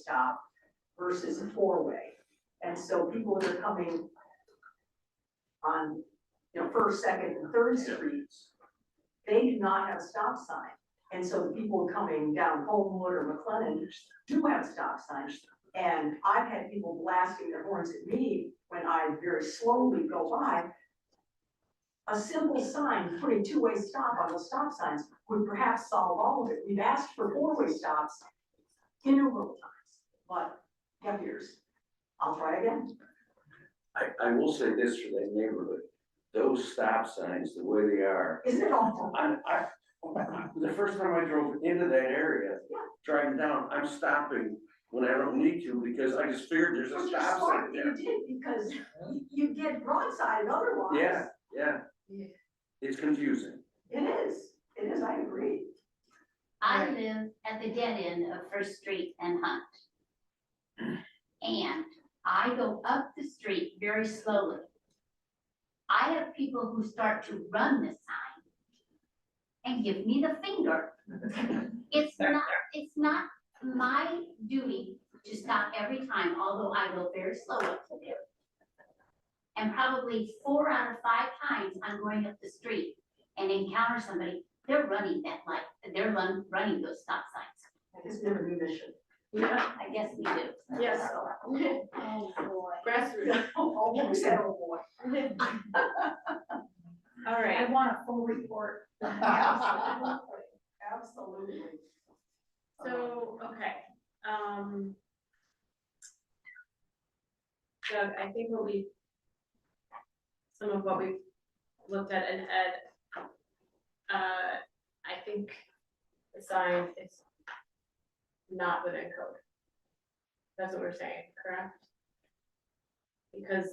stop versus a four-way. And so people that are coming on, First, Second, and Third Streets, they do not have a stop sign. And so the people coming down Homewood or McLennan do have stop signs. And I've had people blasting their horns at me when I very slowly go by. A simple sign putting two-way stop on those stop signs would perhaps solve all of it. We've asked for four-way stops innumerable times, but deaf ears. I'll try again. I will say this for that neighborhood, those stop signs, the way they are. Isn't it awful? The first time I drove into that area, driving down, I'm stopping when I don't need to because I just figured there's a But you're stop smart sign that there. you did, because you get broadsided otherwise. Yeah. It's confusing. It is, I agree. I live at the dead end of First Street and Hunt. And I go up the street very slowly. I have people who start to run the sign and give me the finger. It's not my duty to stop every time, although I go very slow up to there. And probably 4 out of 5 times I'm going up the street and encounter somebody, they're running that light, they're running those stop signs. I guess we have a new mission. Yeah, I guess we do. yes. Oh, boy. Grassroots. Oh, we said, oh, boy. All I right. want a full report. Absolutely. Absolutely. So, okay, Doug, I think some of what we've looked at, and Ed, I think the sign is not within code. That's what we're saying, correct? Because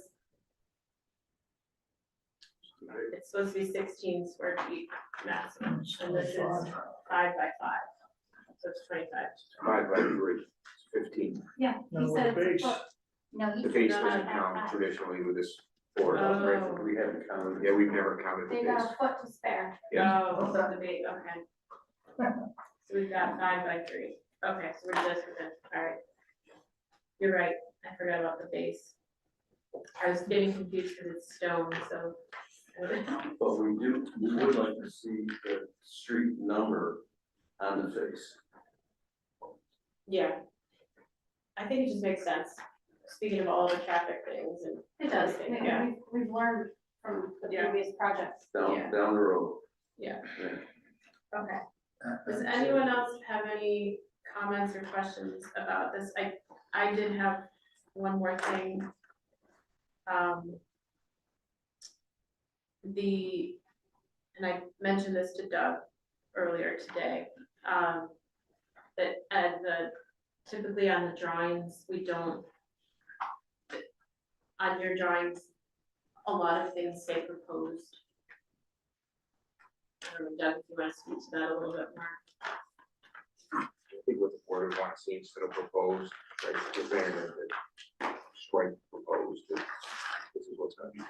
it's supposed to be 16 square feet maximum, and this is 5 by 5, so it's 25. 5 by 3, it's 15. Yeah, No, he said base. it's a foot. No, he The base said doesn't not count that high. traditionally with this board. Oh. We haven't counted, yeah, we've never counted They the got base. a foot to spare. Oh, so the base, okay. So we've got 5 by 3. Okay, so we're just within, all right. You're right, I forgot about the base. I was getting confused because it's stone, so. But we would like to see the street number on the face. Yeah. I think it just makes sense, speaking of all the traffic things and. It does, everything, yeah, we've learned from the Yeah. previous projects. Yeah. Down the road. yeah, Yeah. okay. Does anyone else have any comments or questions about this? I did have one more thing. And I mentioned this to Doug earlier today. That typically on the drawings, we don't, on your drawings, a lot of things say proposed. I don't know, Doug, if you want to speak to that a little bit more. I think what the board would want to see instead of proposed, like, just saying that strike proposed, that this is what's gonna be done.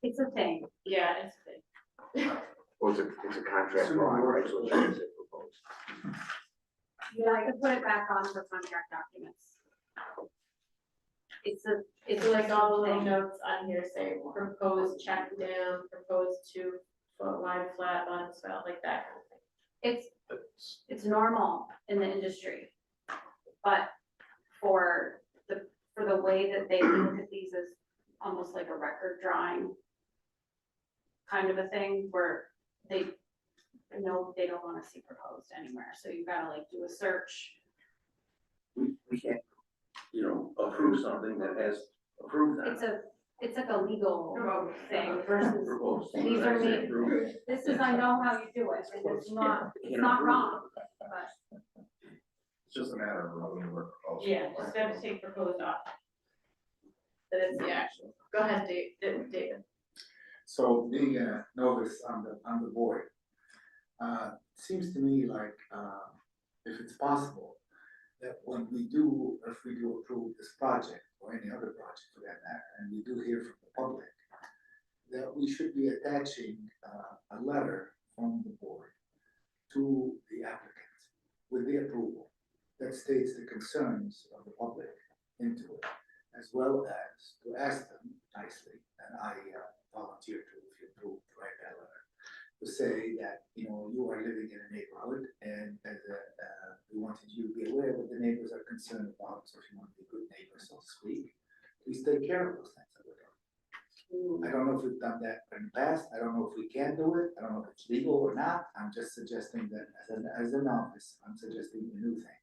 It's a thing. Yeah, it's big. Well, it's a contract drawing, right, so it should say proposed. Yeah, I could put it back on for contract documents. It's like all the little thing. notes on here say proposed check down, proposed 2-foot wide flat bottom spout, like that kind of thing. It's normal in the industry. But for the way that they look at these as almost like a record drawing kind of a thing where they know they don't want to see proposed anywhere. So you've got to like do a search. We can't, approve something that has approved that. It's like a legal thing versus Proposed. these are When I say me. approved, This is, I know how you do it, and it's not wrong, but. It's just a matter of removing the word proposal. Yeah, just have to take proposed off. That is the actual. Go ahead, David. So being a novice on the board, seems to me like, if it's possible, that if we do approve this project or any other project for that matter, and we do hear from the public, that we should be attaching a letter from the board to the applicant with the approval that states the concerns of the public into it, as well as to ask them nicely, and I volunteer to, if you approve, to write that letter, to say that, you are living in a neighborhood and as we wanted you to be aware of what the neighbors are concerned about, so if you want to be a good neighbor, so to speak, please take care of those things that we're doing. I don't know if we've done that in the past, I don't know if we can do it, I don't know if it's legal or not, I'm just suggesting that as a novice, I'm suggesting a new thing.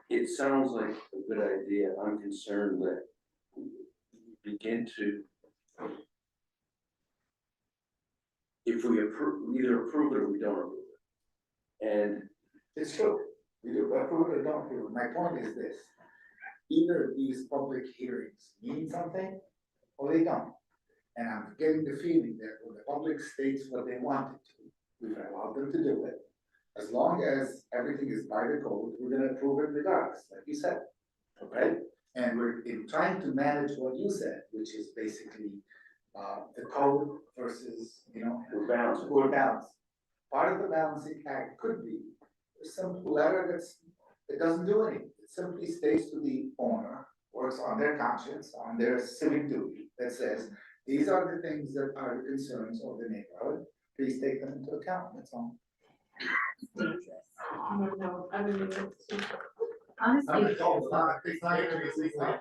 It sounds like a good idea. I'm concerned that we begin to, if we either approve it or we don't approve it. And It's true, we do approve it or don't approve it, my point is this, either these public hearings mean something, or they don't. And I'm getting the feeling that when the public states what they wanted to, we've allowed them to do it. As long as everything is by the code, we're gonna approve it regardless, like you said, okay? And we're trying to manage what you said, which is basically, the code versus, we're balancing. we're balanced. Part of the balancing act could be a simple letter that doesn't do anything. It simply states to the owner, or it's on their conscience, on their civic duty, that says, these are the things that are the concerns of the neighborhood, please take them into account, that's all. No, I mean, Honestly, It's not gonna be legal.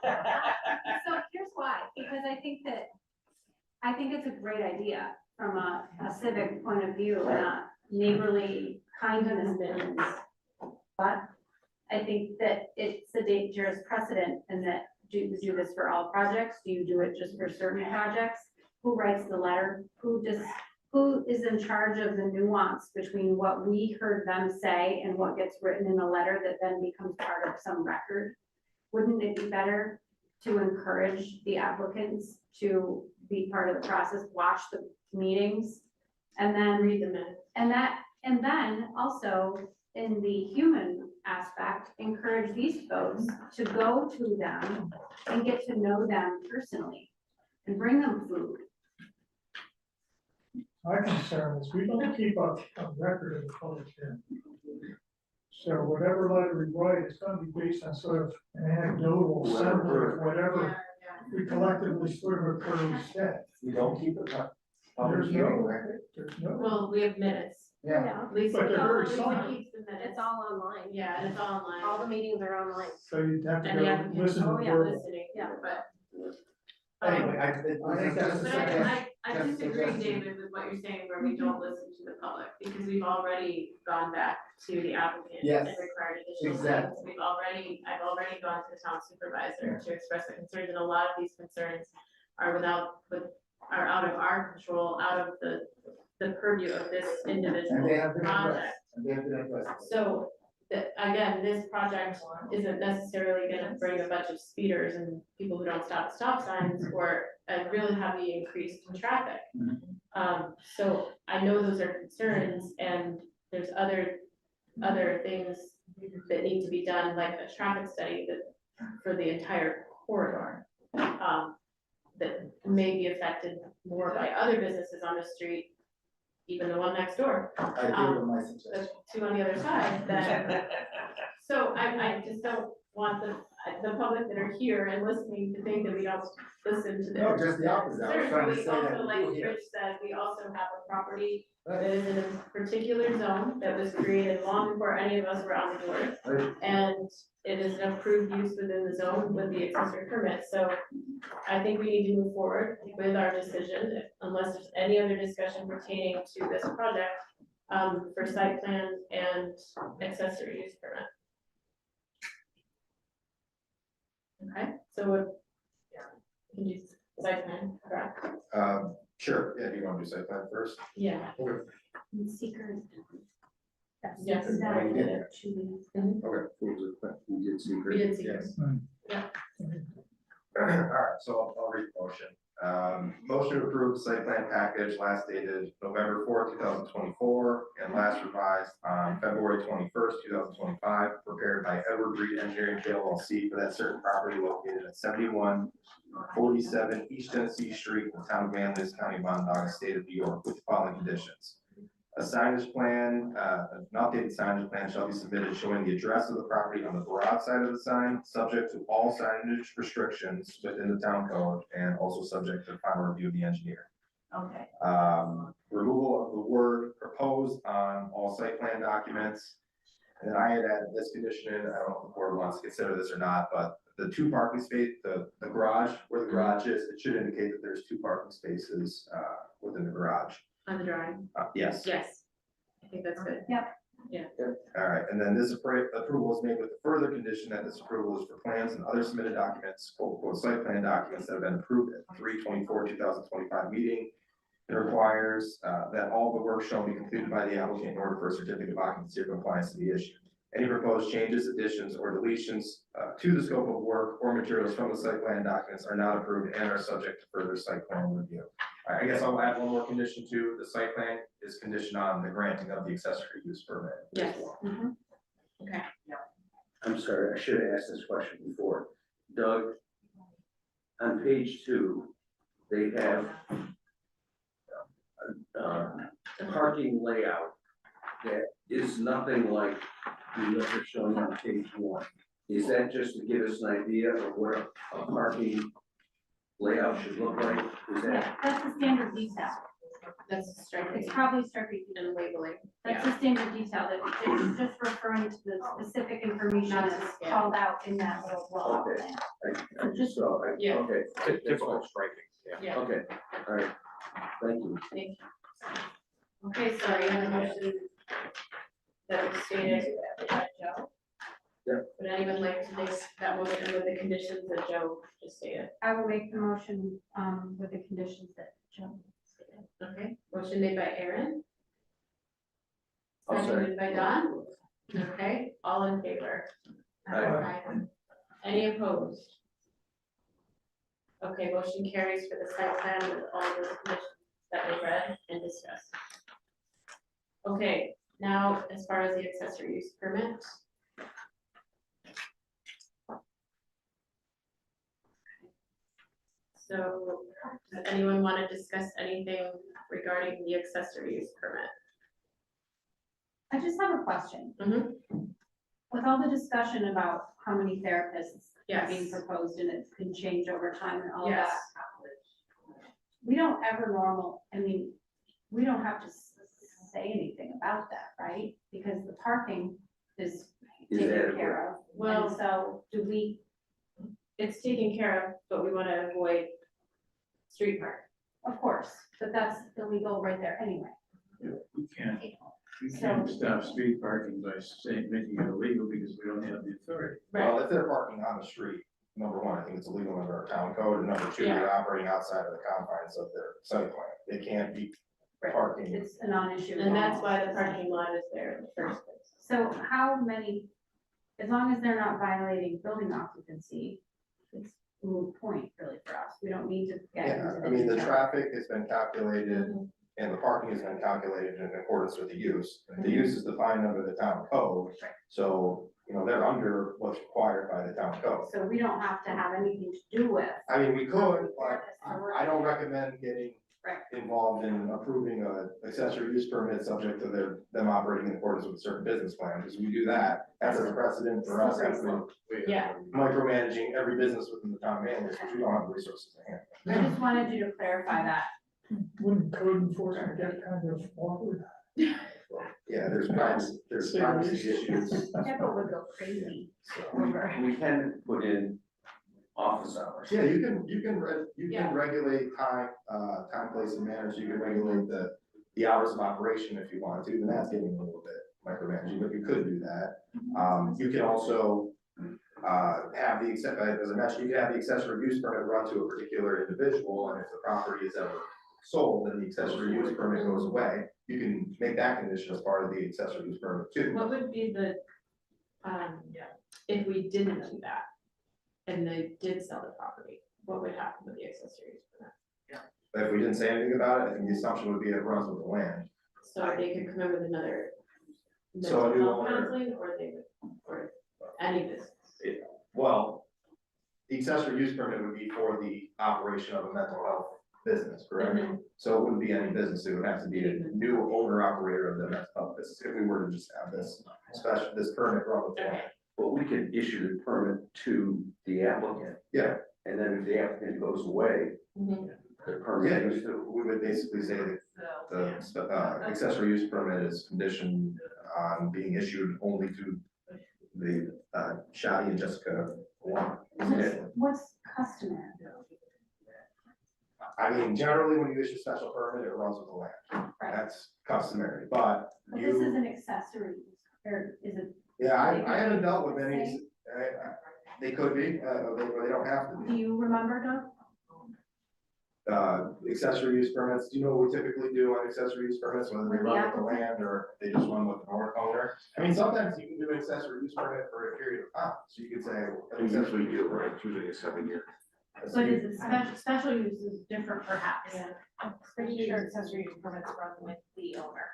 so here's why, because I think it's a great idea from a civic point of view and a neighborly kindness business. But I think that it's a dangerous precedent and that do you do this for all projects? Do you do it just for certain projects? Who writes the letter? Who is in charge of the nuance between what we heard them say and what gets written in a letter that then becomes part of some record? Wouldn't it be better to encourage the applicants to be part of the process, watch the meetings, and then read the minutes. And then also in the human aspect, encourage these folks to go to them and get to know them personally and bring them food. My concern is we don't keep a record of the public hearing. So whatever letter we write, it's gonna be based on sort of an anecdotal summary of whatever we collectively sort of occurred said. We don't keep it up. There's no record, there's no. Well, we have minutes. Yeah. Lisa, But they're very Lisa solid. keeps the minutes. It's all online. Yeah, and it's all online. All the meetings are online. So you'd have to And the go applicant, listen to oh yeah, verbal. listening, Yeah. but. Anyway, I think that's a But suggestion. I Just disagree, suggestion. David, with what you're saying, where we don't listen to the public, because we've already gone back to the applicant and Yes, required additional exactly. things. I've already gone to the town supervisor to express the concerns, and a lot of these concerns are with are out of our control, out of the purview of this And individual they have been addressed, project. and they have been addressed. So, again, this project isn't necessarily gonna bring a bunch of speeders and people who don't stop at stop signs or a really heavy increase in traffic. So I know those are concerns and there's other things that need to be done, like a traffic study for the entire corridor. That may be affected more by other businesses on the street, even the one next door. I gave them my suggestion. The two on the other side, that, so I just don't want the public that are here and listening to think that we don't listen to them. No, just the opposite. I was trying to We say also, that. like people here. Rich said, we also have a property that Right, is in a particular zone that was created long before any of us were on the board. right. And it is an approved use within the zone with the accessory permit, so I think we need to move forward with our decision, unless there's any other discussion pertaining to this project, for site plan and accessory use permit. Okay, so what? Can you site plan, correct? Sure, yeah, do you want to do site plan first? Yeah. Seekers. Yes. We did that. Okay. We did secret. We did see. Yes. Yeah. All right, so I'll read the motion. Motion to approve the site plan package last dated November 4th, 2024, and last revised on February 21st, 2025, prepared by Edward Reed Engineering LLC for that certain property located at 7147 East Tennessee Street in the town of Manlius, County of Onondaga, State of New York, with the following conditions. A signage plan, an updated signage plan shall be submitted showing the address of the property on the broad side of the sign, subject to all signage restrictions within the town code, and also subject to the final review of the engineer. Okay. Removal of the word proposed on all site plan documents. And then I had added this condition in, I don't know if the board wants to consider this or not, but the two parking space, the garage, where the garage is, it should indicate that there's two parking spaces, within the garage. On the drawing, Yes. yes, I think that's good. All right, and then this approval is made with the further condition that this approval is for plans and other submitted documents, quote, site plan documents that have been approved at 3/24/2025 meeting. It requires that all the work shall be completed by the applicant in order for a certificate of occupancy or compliance to be issued. Any proposed changes, additions, or deletions to the scope of work or materials from the site plan documents are not approved and are subject to further site plan review. I guess I'll add one more condition to the site plan is conditioned on the granting of the accessory use permit. as Yes. well. Okay. I'm sorry, I should have asked this question before. Doug, on page 2, they have a parking layout that is nothing like the other shown on page 1. Is that just to give us an idea of what a parking layout should look like? Is Yeah, that, that's the standard detail. That's striking It's probably striking. and labeling. That's the standard detail, that it's just referring to the specific information Not to that's scale. called out in that little block Okay. plan. I just saw, Yeah. okay, Typical striking, yeah. Yeah. okay, all right, thank you. Thank you. Okay, so we have a motion that was stated by Joe. Yep. Would anyone like to make that motion with the conditions that Joe just stated? I will make the motion, with the conditions that Joe stated. Okay, motion made by Aaron. I'll Seconded by Don. Okay, all in favor? Aye. Any opposed? Okay, motion carries for the site plan with all those conditions that we read and discussed. Okay, now as far as the accessory use permit. So, does anyone want to discuss anything regarding the accessory use permit? I just have a question. Mhm. With all the discussion about how many therapists are being Yes. proposed and it can change over time and all Yes. that. We don't ever we don't have to say anything about that, right? Because the parking is Is taken adequate. care of. Well- And so do we, It's taken care of, but we want to avoid street park. of course, but that's illegal right there anyway. We can't So- stop street parking by saying, making it illegal because we don't have the authority. Well, if they're parking on the street, number one, I think it's illegal under our town code, and number two, they're operating outside of the confines of their site plan. They can't be parking. It's a non-issue. And that's why the parking lot is there in the first place. So how many, as long as they're not violating building occupancy, it's a moot point really for us. We don't need to get Yeah, into I mean, the detail. traffic has been calculated and the parking has been calculated in accordance with the use. The use is defined under the town code, so, you know, they're under what's required by the town code. So we don't have to have anything to do with. I mean, we could, but I don't recommend getting Right. involved in approving a accessory use permit subject to them operating in accordance with a certain business plan, because we do that, that's a precedent for us having Yeah. micromanaging every business within the town of Manlius, which we don't have the resources to handle. I just wanted you to clarify that. Wouldn't code enforcement get kind of awkward? Yeah, there's privacy issues. People would go crazy So, over. We can put in office hours. yeah, you can regulate time, place and manner, so you can regulate the hours of operation if you want to, and that's getting a little bit micromanaging, but you could do that. You can also, have the, as I mentioned, you can have the accessory use permit run to a particular individual, and if the property is ever sold, then the accessory use permit goes away. You can make that condition as part of the accessory use permit too. What would be the, if we didn't do that and they did sell the property, what would happen with the accessories for that? But if we didn't say anything about it, I think the assumption would be it runs with the land. So they could come in with another So a new mental health owner- counseling, or they would, or any business. Well, the accessory use permit would be for the operation of a mental health business, correct? Mhm. So it wouldn't be any business, it would have to be a new owner operator of the mental health business, if we were to just have this permit run with the land. But we can issue the permit to the applicant. Yeah. And then if the applicant goes away, Mhm. the Yeah, permit goes to. we would basically say that the accessory use permit is conditioned on being issued only to the Shadi and Jessica Wong. What's customary? I mean, generally, when you issue special permit, it runs with the land, Right. that's customary, but But this is you, an accessory, or is it, yeah, I haven't dealt with any, they could be, they don't have to do be. you remember, Doug? Accessory use permits, do you know what we typically do on accessory use permits, whether they With the run with the applicant? land or they just run with the owner? I mean, sometimes you can do an accessory use permit for a period of time, so you could say. We usually do, right, it's usually a 7-year. But is it special use is different perhaps? I'm pretty sure accessory use permits run with the owner.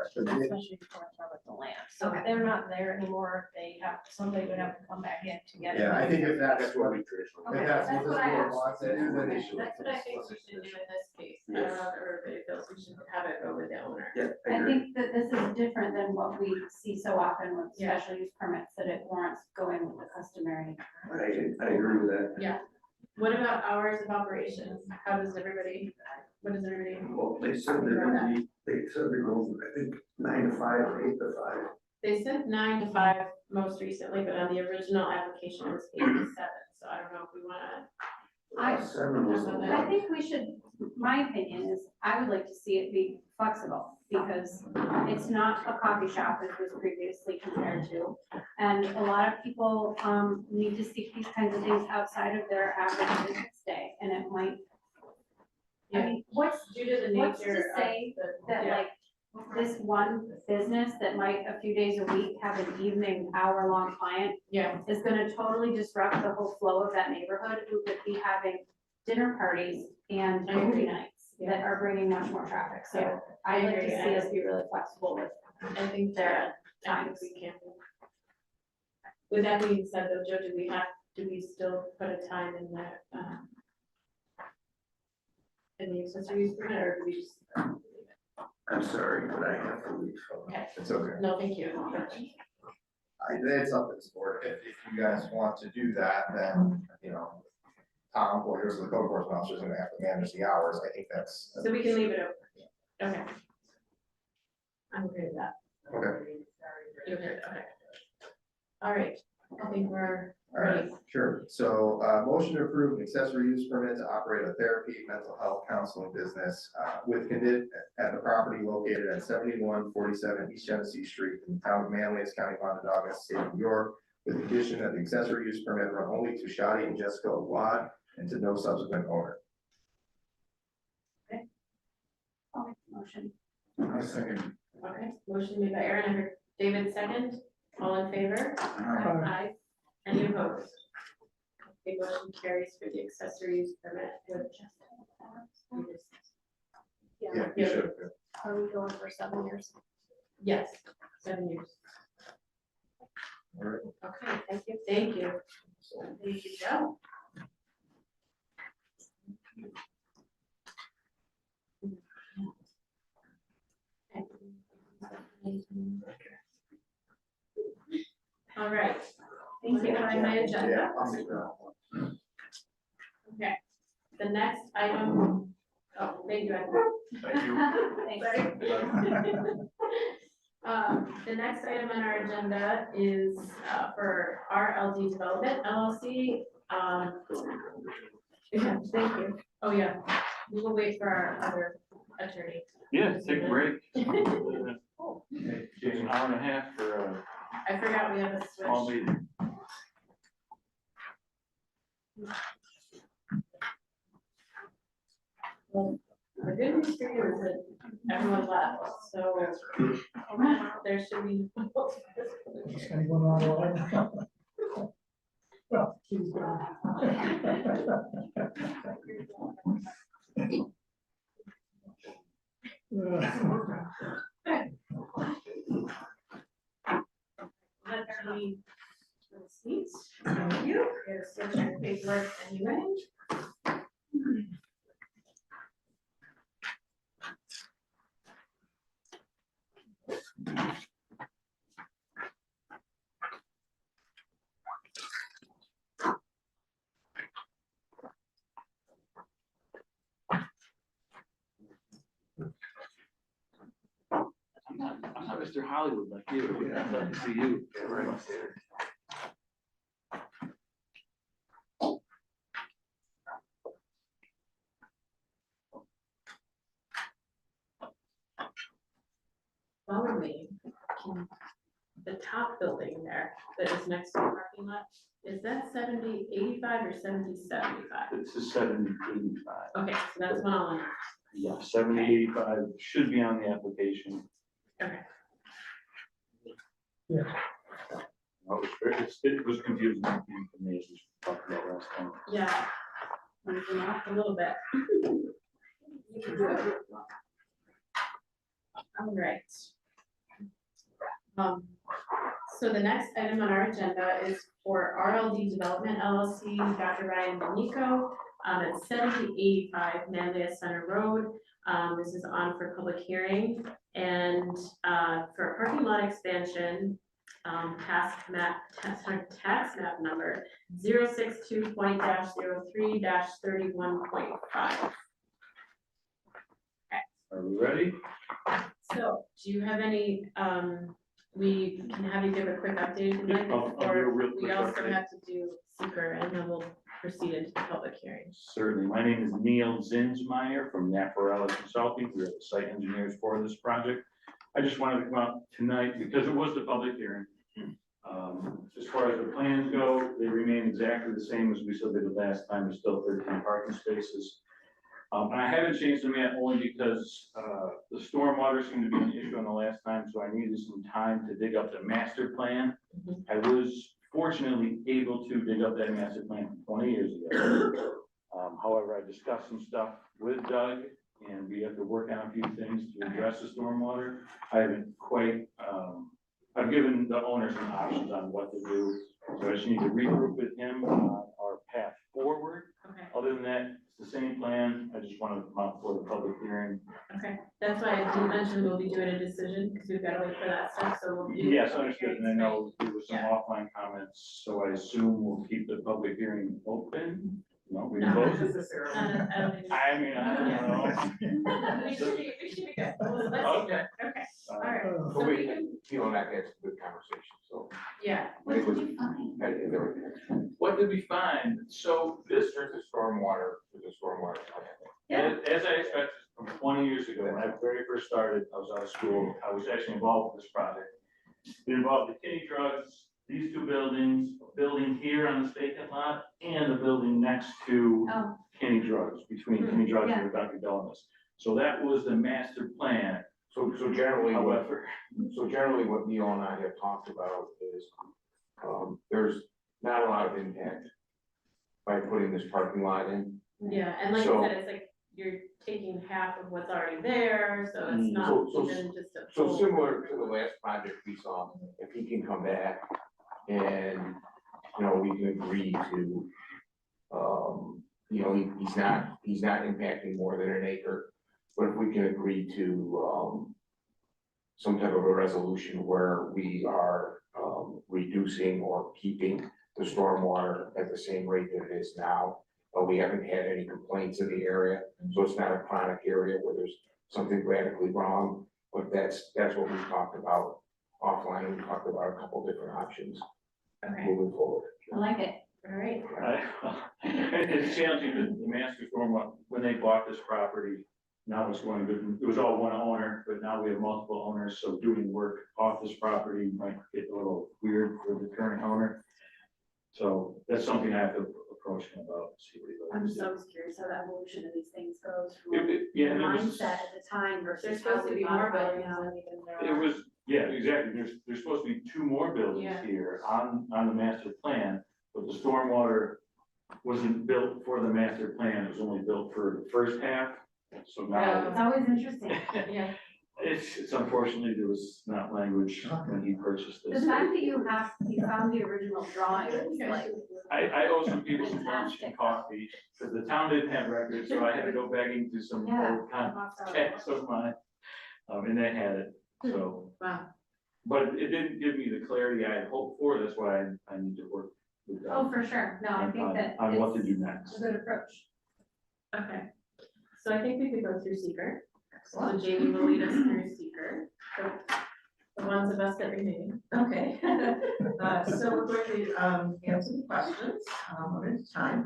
Especially use permits run with the land. So if they're not there anymore, they have, somebody would have to come back in to get it. Yeah, I think if that's That's what we traditionally. if that's what That's this what I board asked. wants to do, then they should. That's what I think we should do in this case. I don't know if everybody feels we should have it go with the owner. Yeah, I think that this is different than what we see so often with Yeah. special use permits, that it warrants going with the customary. I agree with that. Yeah. What about hours of operations? How does everybody, what does everybody? Well, they said they're gonna be, they said they're going, I think, 9 to 5 or 8 to 5. They said 9 to 5 most recently, but on the original application it was 8 to 7, so I don't know if we wanna. I- 7 was the I one. think we should, my opinion is, I would like to see it be flexible, because it's not a coffee shop as was previously compared to. And a lot of people, need to seek these kinds of things outside of their average business day, and it might. I mean, what's, Due to the what's to nature of say the. that yeah. like, this one business that might a few days a week have an evening hour-long client Yeah, is gonna totally disrupt the whole flow of that neighborhood, who could be having dinner parties and I agree. movie nights that are bringing much more traffic, Yeah, so I'd like to agree. see us be really flexible with. I think Their that, I think we can. With that being said, though, Joe, do we still put a time in that, in the accessory use permit, or do we just? I'm sorry, but I have to leave. Okay, It's okay. no, thank you. It's up to this board, if you guys want to do that, then, you know, Tom, or here's the code enforcement officer, is gonna have to manage the hours, I think that's. So we can leave it open. Okay. I'm okay with that. Okay. You're good, okay. All right, I think we're All right, ready. sure. So, motion to approve an accessory use permit to operate a therapy, mental health counseling business, with at the property located at 7147 East Genesee Street in the town of Manlius, County of Onondaga, State of New York, with the condition that the accessory use permit run only to Shadi and Jessica Awad and to no subsequent owner. I'll make the motion. I second. Okay, motion made by Aaron, I heard David second, all in favor? Aye. Any opposed? Okay, motion carries for the accessory use permit with Yeah, you should. Are we going for 7 years? yes, 7 years. All right. Okay, thank you. Thank you. There you go. All right. Thank you. Find my agenda. Yeah, I'll make that. Okay. The next item, oh, thank you. Thank you. Sorry. The next item on our agenda is for RLD Development LLC. Yeah, thank you. Oh, yeah, we will wait for our other attorney. Yeah, take a break. It's an hour and a half for I forgot we have a a small switch. meeting. Well, the good news for you is that everyone left, so there should be. Is anyone online? Well, she's gone. Actually, seats. Thank you. Here's your paperwork anyway. I'm not Mr. Hollywood like you. I'd love to see you. Yeah, right up there. While we're waiting, the top building there that is next to the parking lot, is that 70-85 or 70-75? This is 70-85. Okay, so that's one on. Yeah, 70-85 should be on the application. Okay. Yeah. It was confusing for me as we talked about last time. Yeah. A little bit. All right. So the next item on our agenda is for RLD Development LLC, Dr. Ryan D'Amico, at 7085 Manlius Center Road. This is on for public hearing and for a parking lot expansion, tax map number 062.03-31.5. Are we ready? So, do you have any, we can have you give a quick update if you'd like, I'll do a or real we quick also update. have to do seeker and then we'll proceed into the public hearing. Certainly. My name is Neil Zinsmeyer from Naparella Consulting. We are the site engineers for this project. I just wanted to come out tonight because it was the public hearing. As far as the plans go, they remain exactly the same as we submitted last time. There's still 13 parking spaces. And I haven't changed them yet only because the stormwater seemed to be an issue on the last time, so I needed some time to dig up the master plan. I was fortunately able to dig up that master plan from 20 years ago. However, I discussed some stuff with Doug and we have to work on a few things to address the stormwater. I haven't quite, I've given the owner some options on what to do. So I just need to regroup with him on our path forward. Okay, Other than that, it's the same plan. I just wanted to come out for the public hearing. okay, that's why I didn't mention we'll be doing a decision, because we've got to wait for that stuff, so we'll do. Yes, understood. And I know there was some Yeah. offline comments, so I assume we'll keep the public hearing open. No, we No, close it. necessarily. I don't think. I mean, I don't know. We should be good. Well, let's- Okay. Okay, all right. Oh. So But we wait, can, you and I had some good conversation, so. yeah, What did you find? What did we find? So this, There's a stormwater, plan. as I expected from 20 years ago, when I very first started, I was out of school. I was actually involved with this project. It involved the kidney drugs, these two buildings, a building here on this vacant lot, and a building next to Oh, Kenny Drugs, between Kenny Drugs and Dunkin' Donuts. So that was the master plan, So generally, however, what Neil and I have talked about is, there's not a lot of impact by putting this parking lot in. Yeah, and like So- I said, it's like you're taking half of what's already there, so it's not So- even just a. So full- similar to the last project we saw, if he can come back and, you know, we can agree to, you know, he's not impacting more than an acre. But if we can agree to, some type of a resolution where we are, reducing or keeping the stormwater at the same rate that it is now. We haven't had any complaints in the area, so it's not a chronic area where there's something radically wrong. But that's what we talked about offline, we talked about a couple different options Okay, moving forward. I like it. all right. it's challenging because the master storm, when they bought this property, now it's going good, it was all one owner, but now we have multiple owners, so doing work off this property might get a little weird for the current owner. So that's something I have to approach him about, see what he I'm likes. so curious how the evolution of these things goes It- from it- yeah, the and it was- mindset at the time There's versus supposed how to we be more modify it buildings now. than even there It are. was, yeah, exactly, there's supposed to be two more buildings Yeah. here on the master plan, but the stormwater wasn't built for the master plan, it was only built for the first half, so now. It's always interesting. Yeah, It's unfortunately, there was not language when he purchased The this. fact that you found the original drawing is like, I owe some people some lunch and Fantastic. coffee, because the town didn't have records, so I had to go begging to some Yeah. old contacts of mine. And they had it, so, wow, but it didn't give me the clarity I had hoped for, that's why I need to work with them. oh, for sure. No, I think that On what to do it's next. a good approach. okay. So I think we could go through seeker. So Jamie will lead us through seeker. So the ones of us that remain. Okay, so we're going to answer the questions one at a time.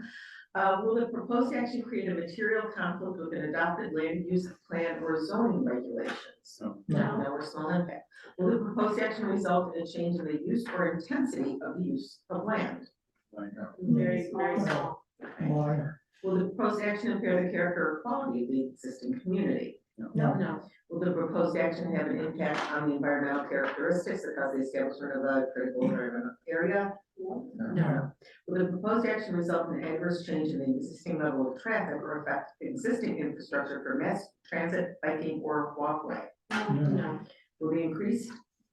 Will the proposed action create a material conflict with an adopted land use plan or zoning regulations? No. No, or small impact. Will the proposed action result in a change in the use or intensity of the use of land? Very, very small. Minor. Will the proposed action impair the character or quality of the existing community? No. Will the proposed action have an impact on the environmental characteristics that cause the establishment of a critical environmental area? No. Will the proposed action result in adverse change in the existing level of traffic or affect existing infrastructure for mass transit, biking, or walkway? No.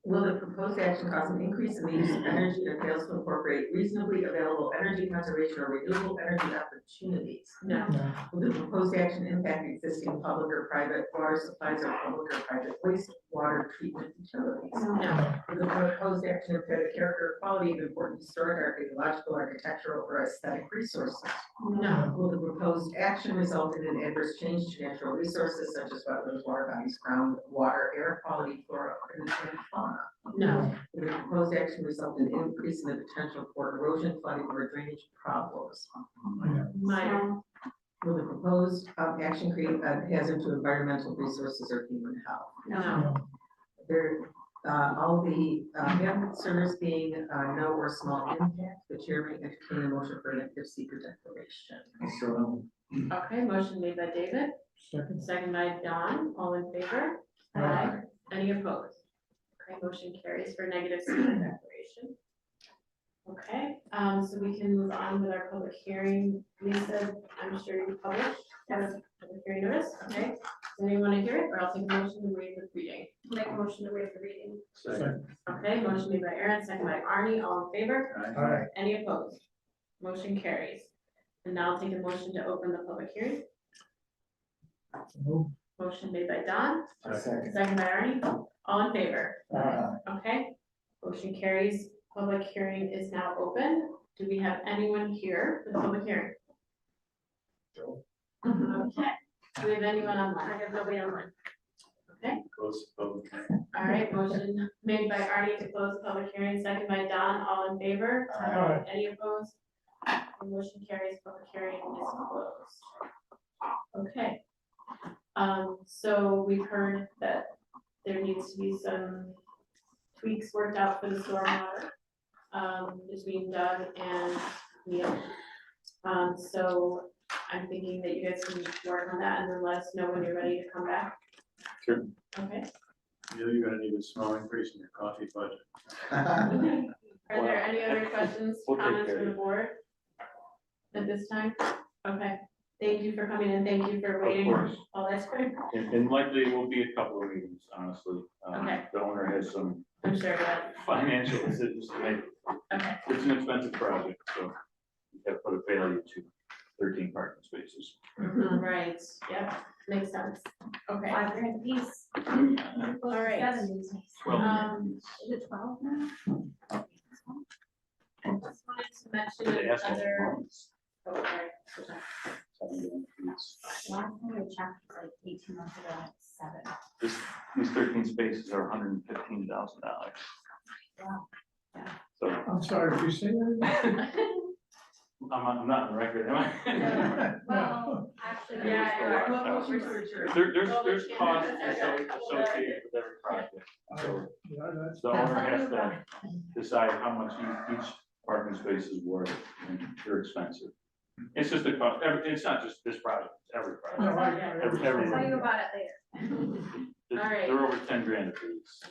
Will the proposed action cause an increase in the use of energy that fails to incorporate reasonably available energy conservation or renewable energy opportunities? No. Will the proposed action impact existing public or private water supplies or public or private wastewater treatment utilities? No. Will the proposed action impair the character or quality of important historic, archaeological, architectural, or aesthetic resources? No. Will the proposed action result in an adverse change to natural resources such as wetlands, water bodies, groundwater, air quality, flora, and fauna? No. Will the proposed action result in an increase in the potential for erosion, flooding, or drainage problems? Minor. Will the proposed action create a hazard to environmental resources or human health? No. There, all the answers being no or small impact, the chair may entertain a motion for an active seeker declaration. Okay, motion made by David, second by Don, all in favor? Aye. Any opposed? Okay, motion carries for negative seeker declaration. Okay, so we can move on with our public hearing. Lisa, I'm sure you published, public hearing notice, okay? Does anyone want to hear it, or I'll take a motion to waive the reading? Make a motion to waive the reading. Okay, motion made by Aaron, second by Arnie, all in favor? Aye. Any opposed? Motion carries. And now I'll take a motion to open the public hearing. Motion made by Don, second by Arnie, all in favor? Okay, motion carries. Public hearing is now open. Do we have anyone here for the public hearing? Okay, do we have anyone online? I have nobody online. Okay, all right, motion made by Arnie to close the public hearing, second by Don, all in favor? Aye. Any opposed? The motion carries, public hearing is closed. Okay. So we've heard that there needs to be some tweaks worked out for the stormwater. between Doug and Neil. So I'm thinking that you guys can work on that and then let us know when you're ready to come back. Sure. Okay. You're gonna need a small increase in your coffee budget. Are there any other questions, We'll take comments care from of the board at this time? Okay, thank you for coming in, thank you for Of waiting. course. Oh, that's great, And likely it will be a couple of meetings, honestly. Okay. The owner has some I'm sure that, financial decisions to make. okay, It's an expensive project, so you gotta put a value to 13 parking spaces. right, yeah, makes sense, okay. $5,000 a piece. All right. Is it 12 now? I just wanted to mention They ask for other. months. Oh, right. Last time I checked, was like 18 months ago, and it's 7. These 13 spaces are $115,000. Wow. So I'm sorry, if you say that. I'm not on the record, am I? Well, actually. Yeah, Motion to adjourn. There's costs associated with every project. So Yeah, that's. the owner has to decide how much each parking space is worth, and they're expensive. It's just a cost, it's not just this project, it's every No, project. Every- I'll tell you about it later. They're over 10 grand a piece.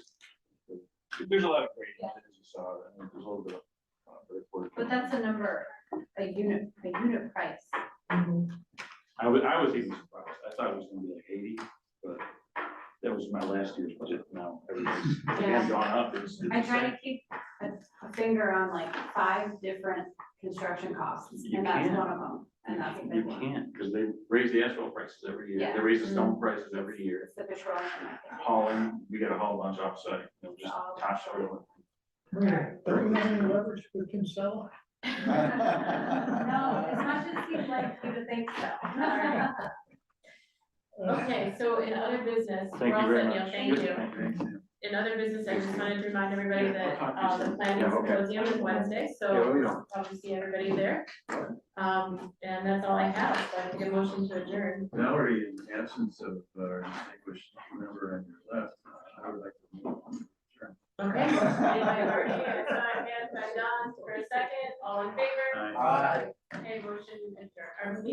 There's a lot of great, as you saw, I mean, there's a little bit of. But that's a number, a unit price. I was even surprised, I thought it was gonna be like 80, but that was my last year's budget, now everything's Yeah. gone up, it's I the try same. to keep a finger on like 5 different construction costs, You and that's can't. one of them, and that's a You big one. can't, because they raise the asphalt prices every year, they Yeah. raise the stone prices every year. It's the petroleum. Hauling, we gotta haul a bunch offsite, just top through Don't we have any leverage we can sell? No, as much as you'd like you to think so. Okay, so in other business, Thank we're you all very set, much. Neil, thank you. In other business, I just wanted to remind everybody that, the planning Yeah, okay. symposium is Wednesday, Yeah, let me so know. probably see everybody there. And that's all I have, so I take a motion to adjourn. Mallory, in the absence of our distinguished member on your left, I would like to move on. Okay, motion made by Marty, and second by Don, for a second, all in favor? Aye. Okay, motion adjourned.